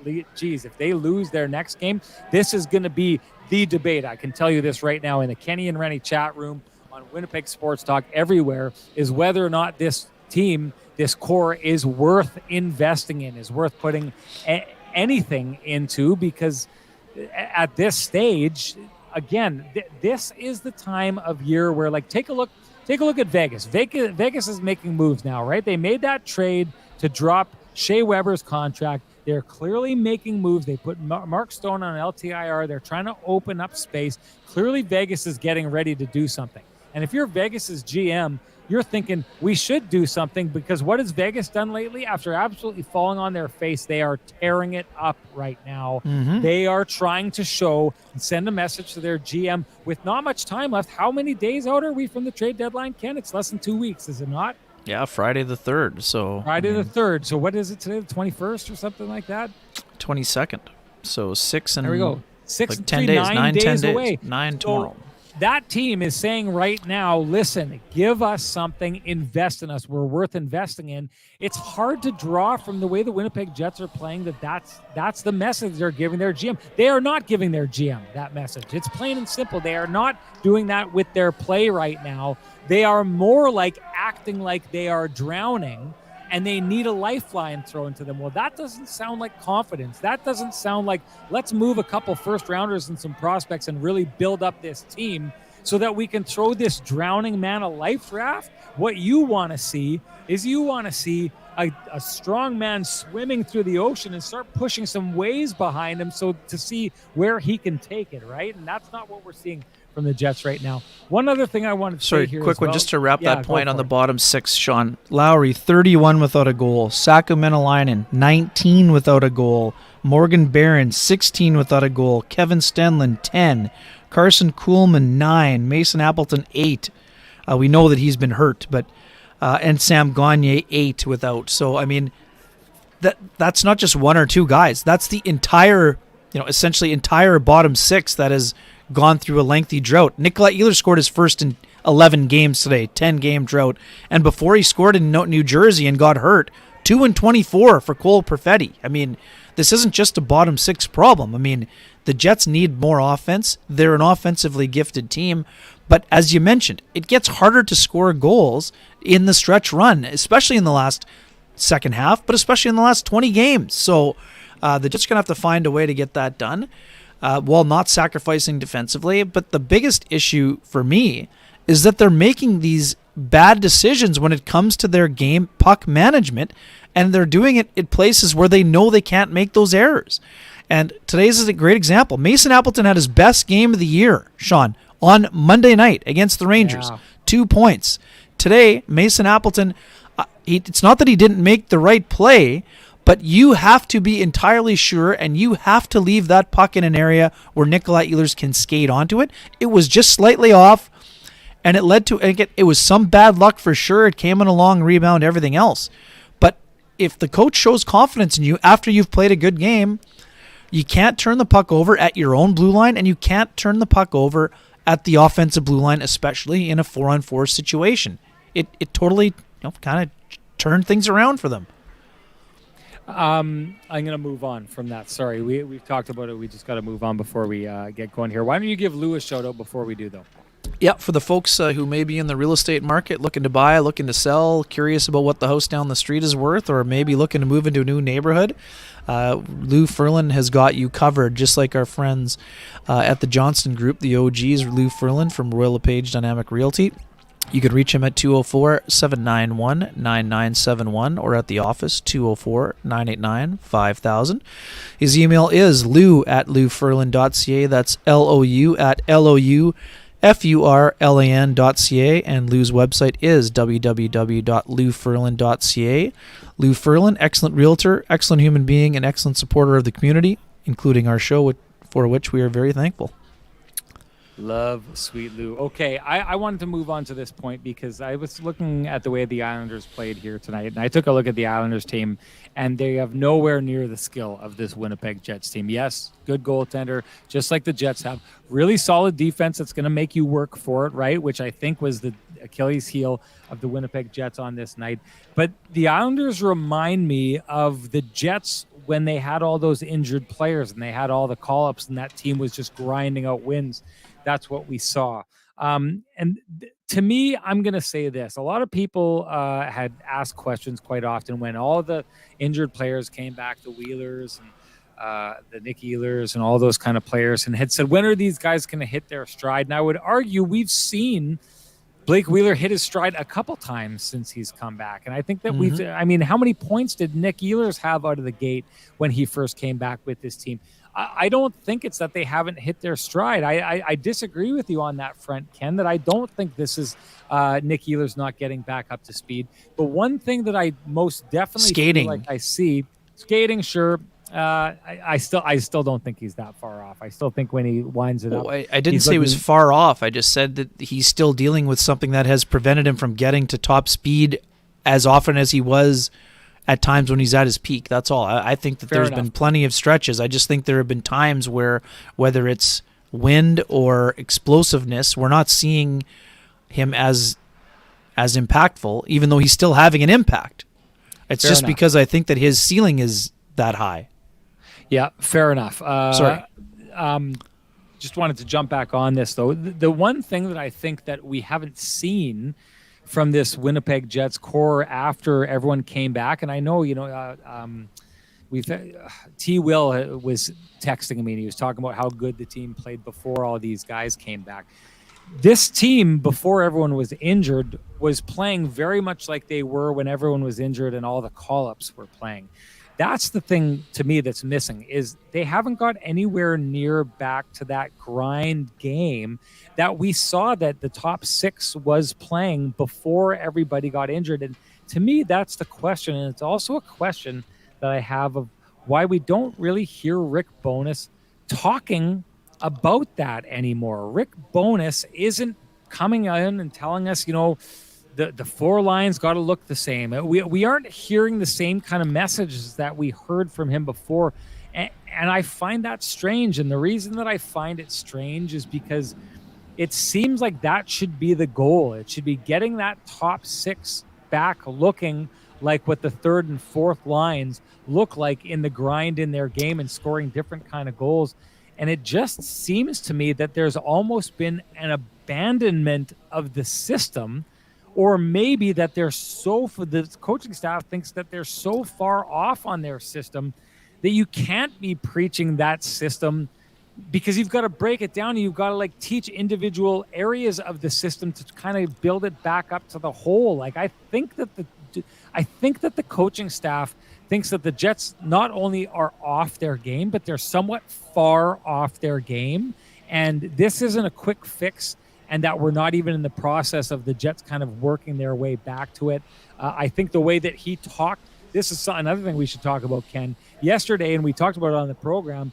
If they lose their next game, this is going to be the debate. I can tell you this right now in the Kenny and Renny chat room, on Winnipeg Sports Talk, everywhere, is whether or not this team, this core, is worth investing in, is worth putting anything into, because at this stage, again, this is the time of year where, take a look at Vegas. Vegas is making moves now, right? They made that trade to drop Shea Weber's contract. They're clearly making moves. They put Mark Stone on LTIR. They're trying to open up space. Clearly, Vegas is getting ready to do something. And if you're Vegas's GM, you're thinking we should do something, because what has Vegas done lately? After absolutely falling on their face, they are tearing it up right now. Mm-hmm. They are trying to show and send a message to their GM with not much time left. How many days out are we from the trade deadline, Ken? It's less than 2 weeks, is it not? Yeah, Friday the 3rd. So Friday the 3rd. So what is it today? The 21st or something like that? 22nd. So 6 and... There we go. 6 and 10 3, days. 9 10 days. Away. 9 tomorrow. So that team is saying right now, listen, give us something, invest in us. We're worth investing in. It's hard to draw from the way the Winnipeg Jets are playing that's the message they're giving their GM. They are not giving their GM that message. It's plain and simple. They are not doing that with their play right now. They are more like acting like they are drowning and they need a lifeline thrown to them. Well, that doesn't sound like confidence. That doesn't sound like, let's move a couple first rounders and some prospects and really build up this team. so that we can throw this drowning man a life raft? What you want to see is a strong man swimming through the ocean and start pushing some waves behind him so to see where he can take it, right? And that's not what we're seeing from the Jets right now. One other thing I wanted to say here quick as well, one, just to wrap that point on the it. bottom six, Sean. Lowry, 31 without a goal. Saku Menelainen, 19 without a goal. Morgan Barron, 16 without a goal. Kevin Stenlund, 10. Carson Kuhlman, 9. Mason Appleton, 8. We know that he's been hurt, but and Sam Gagner, 8 without. So, I mean, that's not just one or two guys. That's the entire, essentially entire bottom six that has gone through a lengthy drought. Nikolai Ehlers scored his first in 11 games today, 10-game drought. And before he scored in New Jersey and got hurt, 2-24 for Cole Perfetti. I mean, this isn't just a bottom six problem. I mean, the Jets need more offense. They're an offensively gifted team. But as you mentioned, it gets harder to score goals in the stretch run, especially in the last second half, but especially in the last 20 games. So the Jets are going to have to find a way to get that done while not sacrificing defensively. But the biggest issue for me is that they're making these bad decisions when it comes to their game puck management, and they're doing it in places where they know they can't make those errors. And today's is a great example. Mason Appleton had his best game of the year, Sean, on Monday night against the Rangers. 2 points. Today, Mason Appleton, it's not that he didn't make the right play, but you have to be entirely sure, and you have to leave that puck in an area where Nikolai Ehlers can skate onto it. It was just slightly off, and it led to, it was some bad luck for sure. It came on a long rebound, everything else. But if the coach shows confidence in you after you've played a good game, you can't turn the puck over at your own blue line, and you can't turn the puck over at the offensive blue line, especially in a 4-on-4 situation. It totally kind of turned things around for them. I'm going to move on from that. Sorry, we've talked about it. We just got to move on before we get going here. Why don't you give Lou a shout out before we do, though? Yeah, for the folks who may be in the real estate market, looking to buy, looking to sell, curious about what the house down the street is worth, or maybe looking to move into a new neighborhood, Lou Ferlin has got you covered, just like our friends at the Johnston Group, the OGs, Lou Ferlin from Royal LePage Dynamic Realty. You could reach him at 204-791-9971 or at the office, 204-989-5000. His email is lou@louferlin.ca. That's LOU at LOUFURLAN.ca, and Lou's website is www.louferlin.ca. Lou Ferlin, excellent realtor, excellent human being, and excellent supporter of the community, including our show, for which we are very thankful. Love sweet Lou. Okay, I wanted to move on to this point because I was looking at the way the Islanders played here tonight, and I took a look at the Islanders team, and they have nowhere near the skill of this Winnipeg Jets team. Yes, good goaltender, just like the Jets have. Really solid defense that's going to make you work for it, right? Which I think was the Achilles heel of the Winnipeg Jets on this night. But the Islanders remind me of the Jets when they had all those injured players and they had all the call-ups and that team was just grinding out wins. That's what we saw. To me, I'm going to say this. A lot of people had asked questions quite often when all the injured players came back, the Wheelers and the Nick Ehlers and all those kind of players, and had said, when are these guys going to hit their stride? And I would argue we've seen Blake Wheeler hit his stride a couple times since he's come back. And I think that how many points did Nick Ehlers have out of the gate when he first came back with this team? I don't think it's that they haven't hit their stride. I disagree with you on that front, Ken, that I don't think this is Nick Ehlers not getting back up to speed. But one thing that I most definitely feel like I see, skating, sure. I still don't think he's that far off. I still think when he winds it up. I didn't say he was far off. I just said that he's still dealing with something that has prevented him from getting to top speed as often as he was at times when he's at his peak. That's all. I think that there's been plenty of stretches. I just think there have been times where, whether it's wind or explosiveness, we're not seeing him as impactful, even though he's still having an impact. It's just because I think that his ceiling is that high. Yeah, fair enough. Sorry. Just wanted to jump back on this, though. The one thing that I think that we haven't seen from this Winnipeg Jets core after everyone came back, and I know, T. Will was texting me, and he was talking about how good the team played before all these guys came back. this team, before everyone was injured, was playing very much like they were when everyone was injured and all the call-ups were playing. That's the thing to me that's missing, is they haven't got anywhere near back to that grind game that we saw that the top six was playing before everybody got injured. And to me, that's the question. And it's also a question that I have of why we don't really hear Rick Bowness talking about that anymore. Rick Bowness isn't coming in and telling us, the four lines got to look the same. We aren't hearing the same kind of messages that we heard from him before. And I find that strange. And the reason that I find it strange is because it seems like that should be the goal. It should be getting that top six back looking like what the third and fourth lines look like in the grind in their game and scoring different kind of goals. And it just seems to me that there's almost been an abandonment of the system, or maybe that the coaching staff thinks that they're so far off on their system that you can't be preaching that system, because you've got to break it down and you've got to teach individual areas of the system to kind of build it back up to the whole. I think that the coaching staff thinks that the Jets not only are off their game, but they're somewhat far off their game. And this isn't a quick fix, and that we're not even in the process of the Jets kind of working their way back to it. I think the way that he talked, this is another thing we should talk about, Ken. Yesterday, and we talked about it on the program,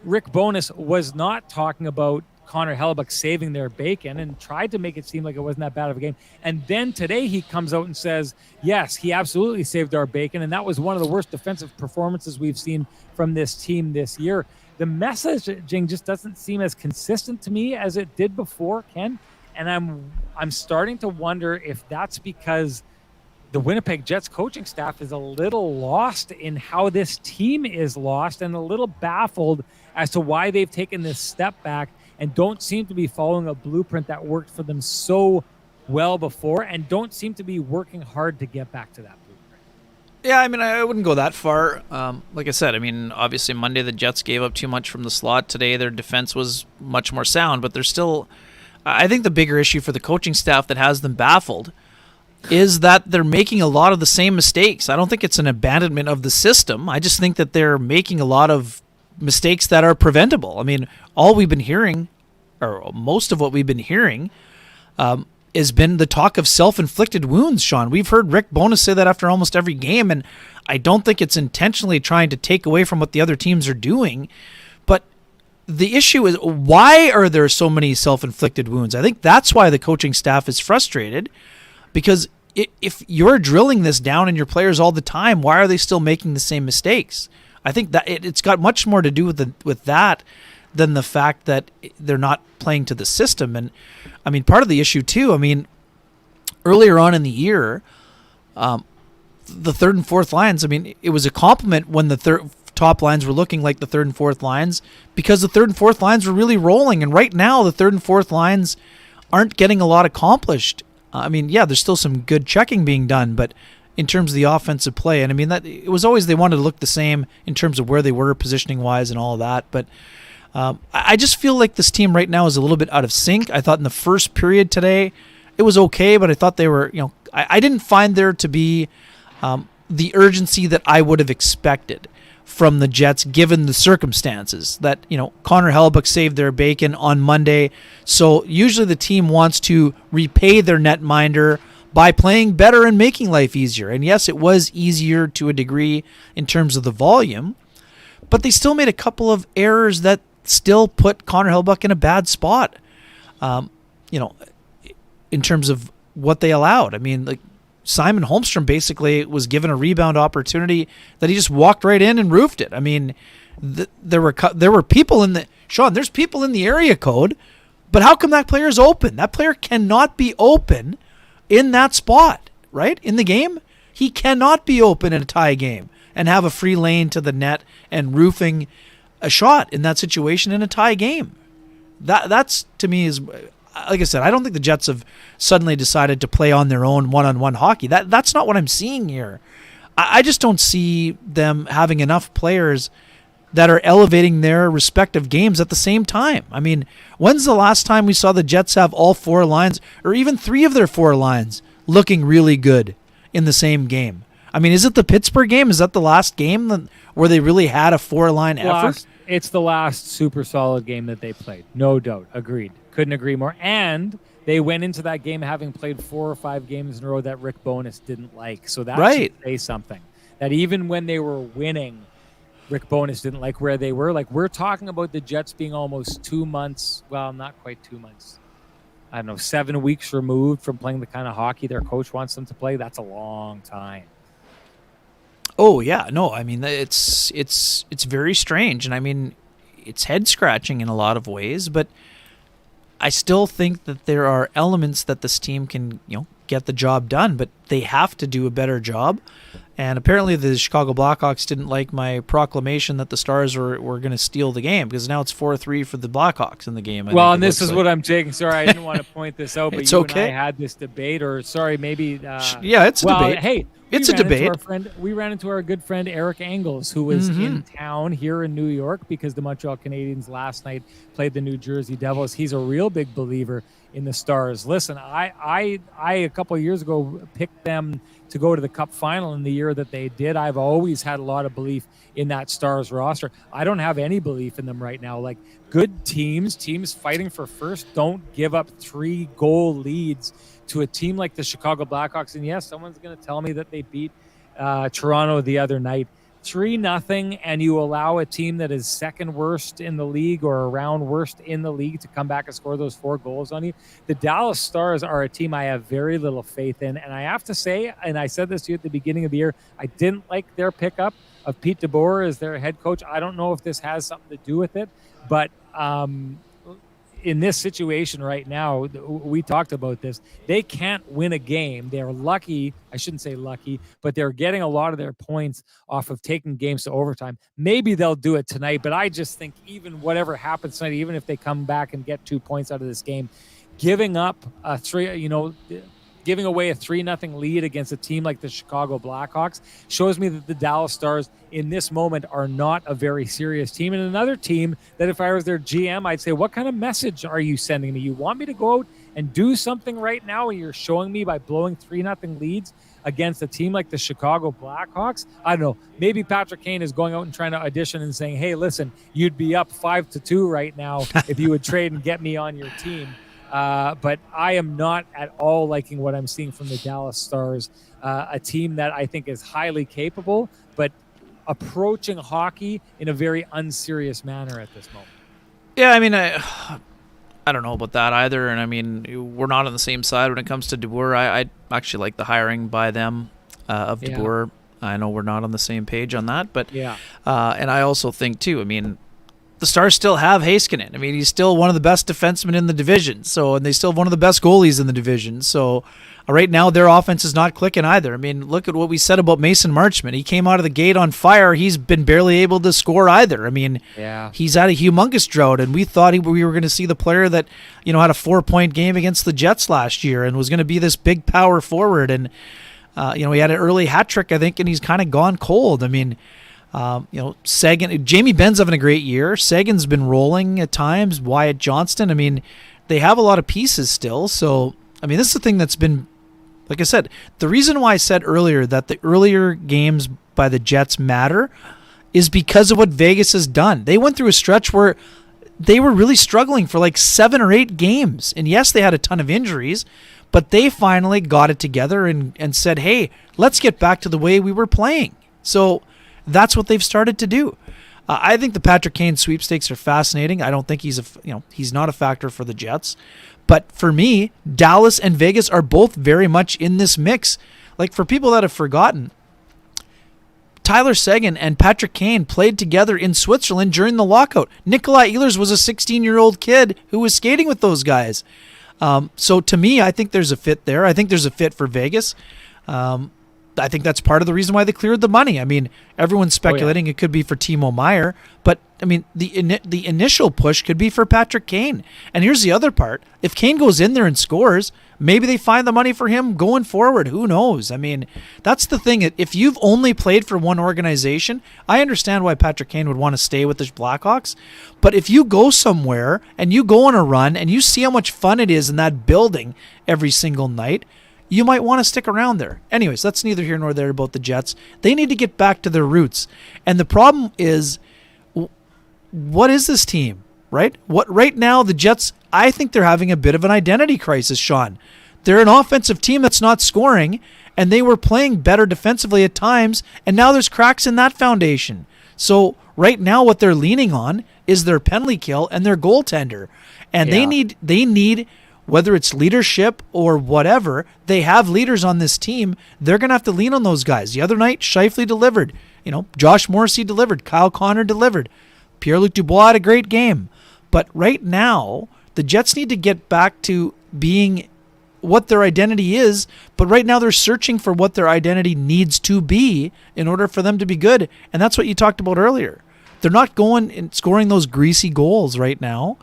Rick Bowness was not talking about Connor Hellebuyck saving their bacon and tried to make it seem like it wasn't that bad of a game. And then today he comes out and says, yes, he absolutely saved our bacon. And that was one of the worst defensive performances we've seen from this team this year. The messaging just doesn't seem as consistent to me as it did before, Ken. And I'm starting to wonder if that's because the Winnipeg Jets coaching staff is a little lost in how this team is lost, and a little baffled as to why they've taken this step back and don't seem to be following a blueprint that worked for them so well before, and don't seem to be working hard to get back to that blueprint. Yeah, I wouldn't go that far. Like I said, obviously Monday the Jets gave up too much from the slot. Today their defense was much more sound, but there's still, I think the bigger issue for the coaching staff that has them baffled is that they're making a lot of the same mistakes. I don't think it's an abandonment of the system. I just think that they're making a lot of mistakes that are preventable. All we've been hearing, or most of what we've been hearing, has been the talk of self-inflicted wounds, Sean. We've heard Rick Bowness say that after almost every game, and I don't think it's intentionally trying to take away from what the other teams are doing. But the issue is, why are there so many self-inflicted wounds? I think that's why the coaching staff is frustrated, because if you're drilling this down in your players all the time, why are they still making the same mistakes? I think that it's got much more to do with that than the fact that they're not playing to the system. And part of the issue too, earlier on in the year, the third and fourth lines, it was a compliment when the top lines were looking like the third and fourth lines, because the third and fourth lines were really rolling. And right now the third and fourth lines aren't getting a lot accomplished. There's still some good checking being done, but in terms of the offensive play, and that it was always, they wanted to look the same in terms of where they were positioning wise and all of that. But I just feel like this team right now is a little bit out of sync. I thought in the first period today it was okay, but I thought they were, I didn't find there to be the urgency that I would have expected from the Jets, given the circumstances that, Connor Hellebuyck saved their bacon on Monday. So usually the team wants to repay their netminder by playing better and making life easier. And yes, it was easier to a degree in terms of the volume, but they still made a couple of errors that still put Connor Hellebuyck in a bad spot, in terms of what they allowed. Simon Holmstrom basically was given a rebound opportunity that he just walked right in and roofed it. There were people in the, Sean, there's people in the area code, but how come that player is open? That player cannot be open in that spot, right? In the game, he cannot be open in a tie game and have a free lane to the net and roofing a shot in that situation in a tie game. That's to me is, like I said, I don't think the Jets have suddenly decided to play on their own one-on-one hockey. That's not what I'm seeing here. I just don't see them having enough players that are elevating their respective games at the same time. I mean, when's the last time we saw the Jets have all 4 lines, or even 3 of their 4 lines, looking really good in the same game? I mean, is it the Pittsburgh game? Is that the last game where they really had a 4-line effort? It's the last super solid game that they played. No doubt. Agreed. Couldn't agree more. And they went into that game having played 4 or 5 games in a row that Rick Bowness didn't like. So that should say something. That even when they were winning, Rick Bowness didn't like where they were. Like, we're talking about the Jets being almost 2 months, well, not quite 2 months. I don't know, 7 weeks removed from playing the kind of hockey their coach wants them to play. That's a long time. Oh yeah, no, I mean it's very strange, and I mean it's head scratching in a lot of ways, but I still think that there are elements that this team can, get the job done, but they have to do a better job. And apparently the Chicago Blackhawks didn't like my proclamation that the Stars were going to steal the game, because now it's 4-3 for the Blackhawks in the game. Well, and this is what I'm taking. Sorry, I didn't want to point this out, but it's you okay. and I had this debate, or sorry, maybe. Yeah, it's a debate. Hey, it's a debate. We ran into our good friend Eric Engels, who was in town here in New York because the Montreal Canadiens last night played the New Jersey Devils. He's a real big believer in the Stars. Listen, I a couple of years ago picked them to go to the Cup final in the year that they did. I've always had a lot of belief in that Stars roster. I don't have any belief in them right now. Like, good teams fighting for first, don't give up 3-goal leads to a team like the Chicago Blackhawks. And yes, someone's going to tell me that they beat Toronto the other night 3-0, and you allow a team that is second worst in the league or around worst in the league to come back and score those 4 goals on you. The Dallas Stars are a team I have very little faith in. And I have to say, and I said this to you at the beginning of the year, I didn't like their pickup of Pete DeBoer as their head coach. I don't know if this has something to do with it, but in this situation right now, we talked about this. They can't win a game. They're lucky. I shouldn't say lucky, but they're getting a lot of their points off of taking games to overtime. Maybe they'll do it tonight, but I just think even whatever happens tonight, even if they come back and get 2 points out of this game, giving up giving away a 3-0 lead against a team like the Chicago Blackhawks shows me that the Dallas Stars in this moment are not a very serious team. And another team that if I was their GM, I'd say, what kind of message are you sending me? You want me to go out and do something right now, and you're showing me by blowing 3-0 leads against a team like the Chicago Blackhawks? I don't know. Maybe Patrick Kane is going out and trying to audition and saying, hey, listen, you'd be up 5-2 right now if you would trade and get me on your team. But I am not at all liking what I'm seeing from the Dallas Stars, a team that I think is highly capable, but approaching hockey in a very unserious manner at this moment. Yeah, I mean, I don't know about that either. And I mean, we're not on the same side when it comes to DeBoer. I actually like the hiring by them of DeBoer. I know we're not on the same page on that, but and I also think too, I mean, the Stars still have Heiskanen. I mean, he's still one of the best defensemen in the division. So, and they still have one of the best goalies in the division. So, right now their offense is not clicking either. I mean, look at what we said about Mason Marchment. He came out of the gate on fire. He's been barely able to score either. I mean, he's had a humongous drought, and we thought we were going to see the player that, had a 4-point game against the Jets last year and was going to be this big power forward. And he had an early hat trick, I think, and he's kind of gone cold. I mean, Seguin, Jamie Benn's having a great year. Seguin's been rolling at times. Wyatt Johnston. I mean, they have a lot of pieces still. So, I mean, this is the thing that's been, like I said, the reason why I said earlier that the earlier games by the Jets matter is because of what Vegas has done. They went through a stretch where they were really struggling for like 7 or 8 games. And yes, they had a ton of injuries, but they finally got it together and said, hey, let's get back to the way we were playing. So, that's what they've started to do. I think the Patrick Kane sweepstakes are fascinating. I don't think he's not a factor for the Jets. But for me, Dallas and Vegas are both very much in this mix. Like, for people that have forgotten, Tyler Seguin and Patrick Kane played together in Switzerland during the lockout. Nikolai Ehlers was a 16-year-old kid who was skating with those guys. So to me, I think there's a fit there. I think there's a fit for Vegas. I think that's part of the reason why they cleared the money. I mean, everyone's speculating it could be for Timo Meier, but I mean, the initial push could be for Patrick Kane. And here's the other part: if Kane goes in there and scores, Maybe they find the money for him going forward. Who knows? I mean, that's the thing. If you've only played for one organization, I understand why Patrick Kane would want to stay with the Blackhawks. But if you go somewhere and you go on a run and you see how much fun it is in that building every single night, you might want to stick around there. Anyways, that's neither here nor there about the Jets. They need to get back to their roots. And the problem is, what is this team, right? Right now, the Jets, I think they're having a bit of an identity crisis, Sean. They're an offensive team that's not scoring, and they were playing better defensively at times, and now there's cracks in that foundation. So right now what they're leaning on is their penalty kill and their goaltender. And they need whether it's leadership or whatever, they have leaders on this team. They're going to have to lean on those guys. The other night, Scheifele delivered. Josh Morrissey delivered. Kyle Connor delivered. Pierre-Luc Dubois had a great game. But right now, the Jets need to get back to being what their identity is. But right now, they're searching for what their identity needs to be in order for them to be good. And that's what you talked about earlier. They're not going and scoring those greasy goals right now.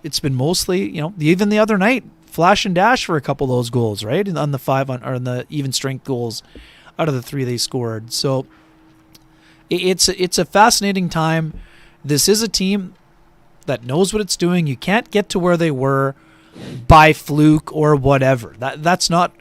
It's been mostly, even the other night, flash and dash for a couple of those goals, right? On the on the even strength goals out of the 3 they scored. So it's a fascinating time. This is a team that knows what it's doing. You can't get to where they were by fluke or whatever. That's not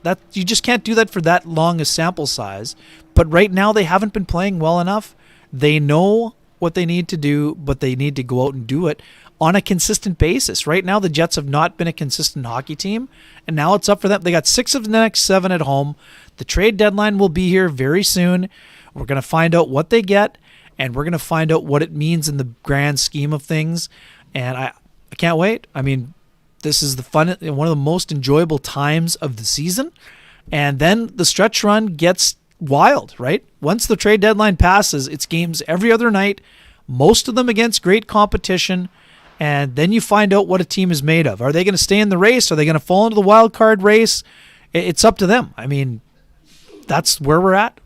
that you just can't do that for that long a sample size. But right now they haven't been playing well enough. They know what they need to do, but they need to go out and do it on a consistent basis. Right now, the Jets have not been a consistent hockey team, and now it's up for them. They got 6 of the next 7 at home. The trade deadline will be here very soon. We're going to find out what they get, and we're going to find out what it means in the grand scheme of things. And I can't wait. I mean, this is one of the most enjoyable times of the season. And then the stretch run gets wild, right? Once the trade deadline passes, it's games every other night, most of them against great competition. And then you find out what a team is made of. Are they going to stay in the race? Are they going to fall into the wild card race? It's up to them. I mean, that's where we're at.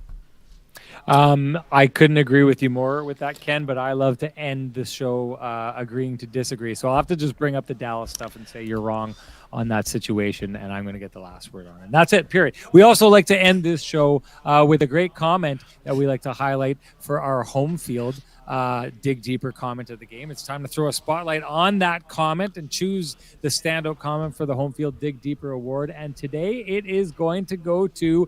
I couldn't agree with you more with that, Ken, but I love to end the show agreeing to disagree. So I'll have to just bring up the Dallas stuff and say you're wrong on that situation, and I'm going to get the last word on it. And that's it, period. We also like to end this show with a great comment that we like to highlight for our home field. Dig deeper comment of the game. It's time to throw a spotlight on that comment and choose the standout comment for the home field Dig Deeper Award. And today it is going to go to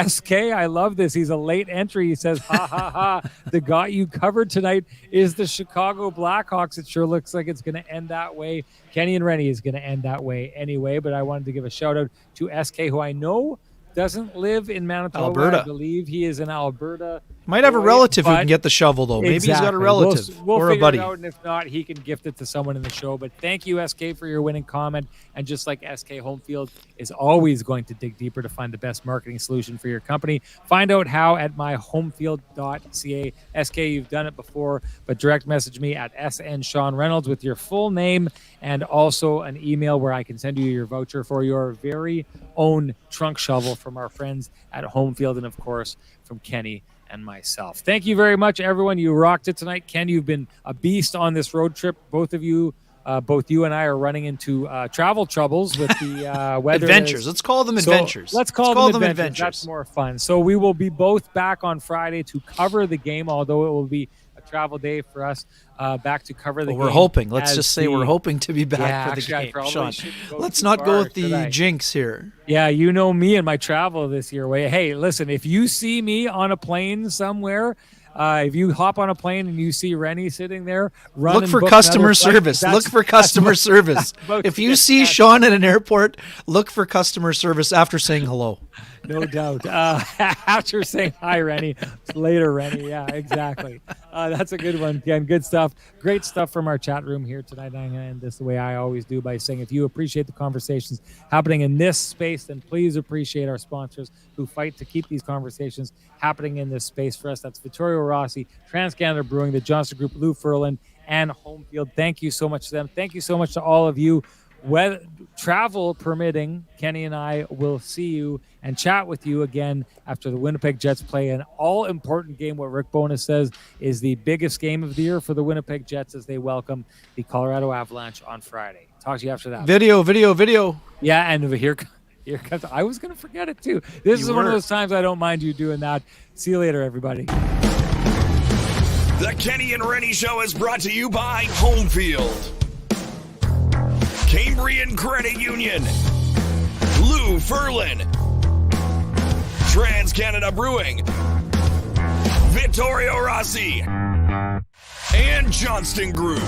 SK. I love this. He's a late entry. He says, ha, ha, ha. The got you covered tonight is the Chicago Blackhawks. It sure looks like it's going to end that way. Kenny and Renny is going to end that way anyway, but I wanted to give a shout out to SK, who I know doesn't live in Manitoba. Alberta. I believe he is in Alberta. Might have a relative who can get the shovel, though. Maybe he's got a relative we'll or a buddy. It out, and if not, he can gift it to someone in the show. But thank you, SK, for your winning comment. And just like SK Homefield is always going to dig deeper to find the best marketing solution for your company, find out how at myhomefield.ca. SK, you've done it before, but direct message me at SN Sean Reynolds with your full name and also an email where I can send you your voucher for your very own trunk shovel from our friends at Homefield, and of course from Kenny and myself. Thank you very much, everyone. You rocked it tonight. Ken, you've been a beast on this road trip. Both you and I are running into travel troubles with the weather. Adventures. Let's call them adventures. Let's call them adventures. That's more fun. So we will be both back on Friday to cover the game, although it will be a travel day for us. Back to cover the game. We're hoping. Let's just say we're hoping to be back for the game. Sean, let's not go with the jinx here. Yeah, you know me and my travel this year. Hey, listen, if you see me on a plane somewhere, if you hop on a plane and you see Renny sitting there, look for customer service. Look for customer service. If you see Sean at an airport, look for customer service after saying hello. No doubt. After saying hi, Renny. Later, Renny. Yeah, exactly. That's a good one, Ken. Good stuff. Great stuff from our chat room here tonight. I'm going to end this the way I always do by saying if you appreciate the conversations happening in this space, then please appreciate our sponsors who fight to keep these conversations happening in this space for us. That's Vittorio Rossi, TransCanada Brewing, the Johnston Group, Lou Furlan, and Homefield. Thank you so much to them. Thank you so much to all of you. Travel permitting, Kenny and I will see you and chat with you again after the Winnipeg Jets play an all-important game. What Rick Bowness says is the biggest game of the year for the Winnipeg Jets as they welcome the Colorado Avalanche on Friday. Talk to you after that. Video. Yeah, and here comes. I was going to forget it too. This is one of those times I don't mind you doing that. See you later, everybody. The Kenny and Renny Show is brought to you by Homefield, Cambrian Credit Union, Lou Ferlin, Trans-Canada Brewing, Vittorio Rossi, and Johnston Group.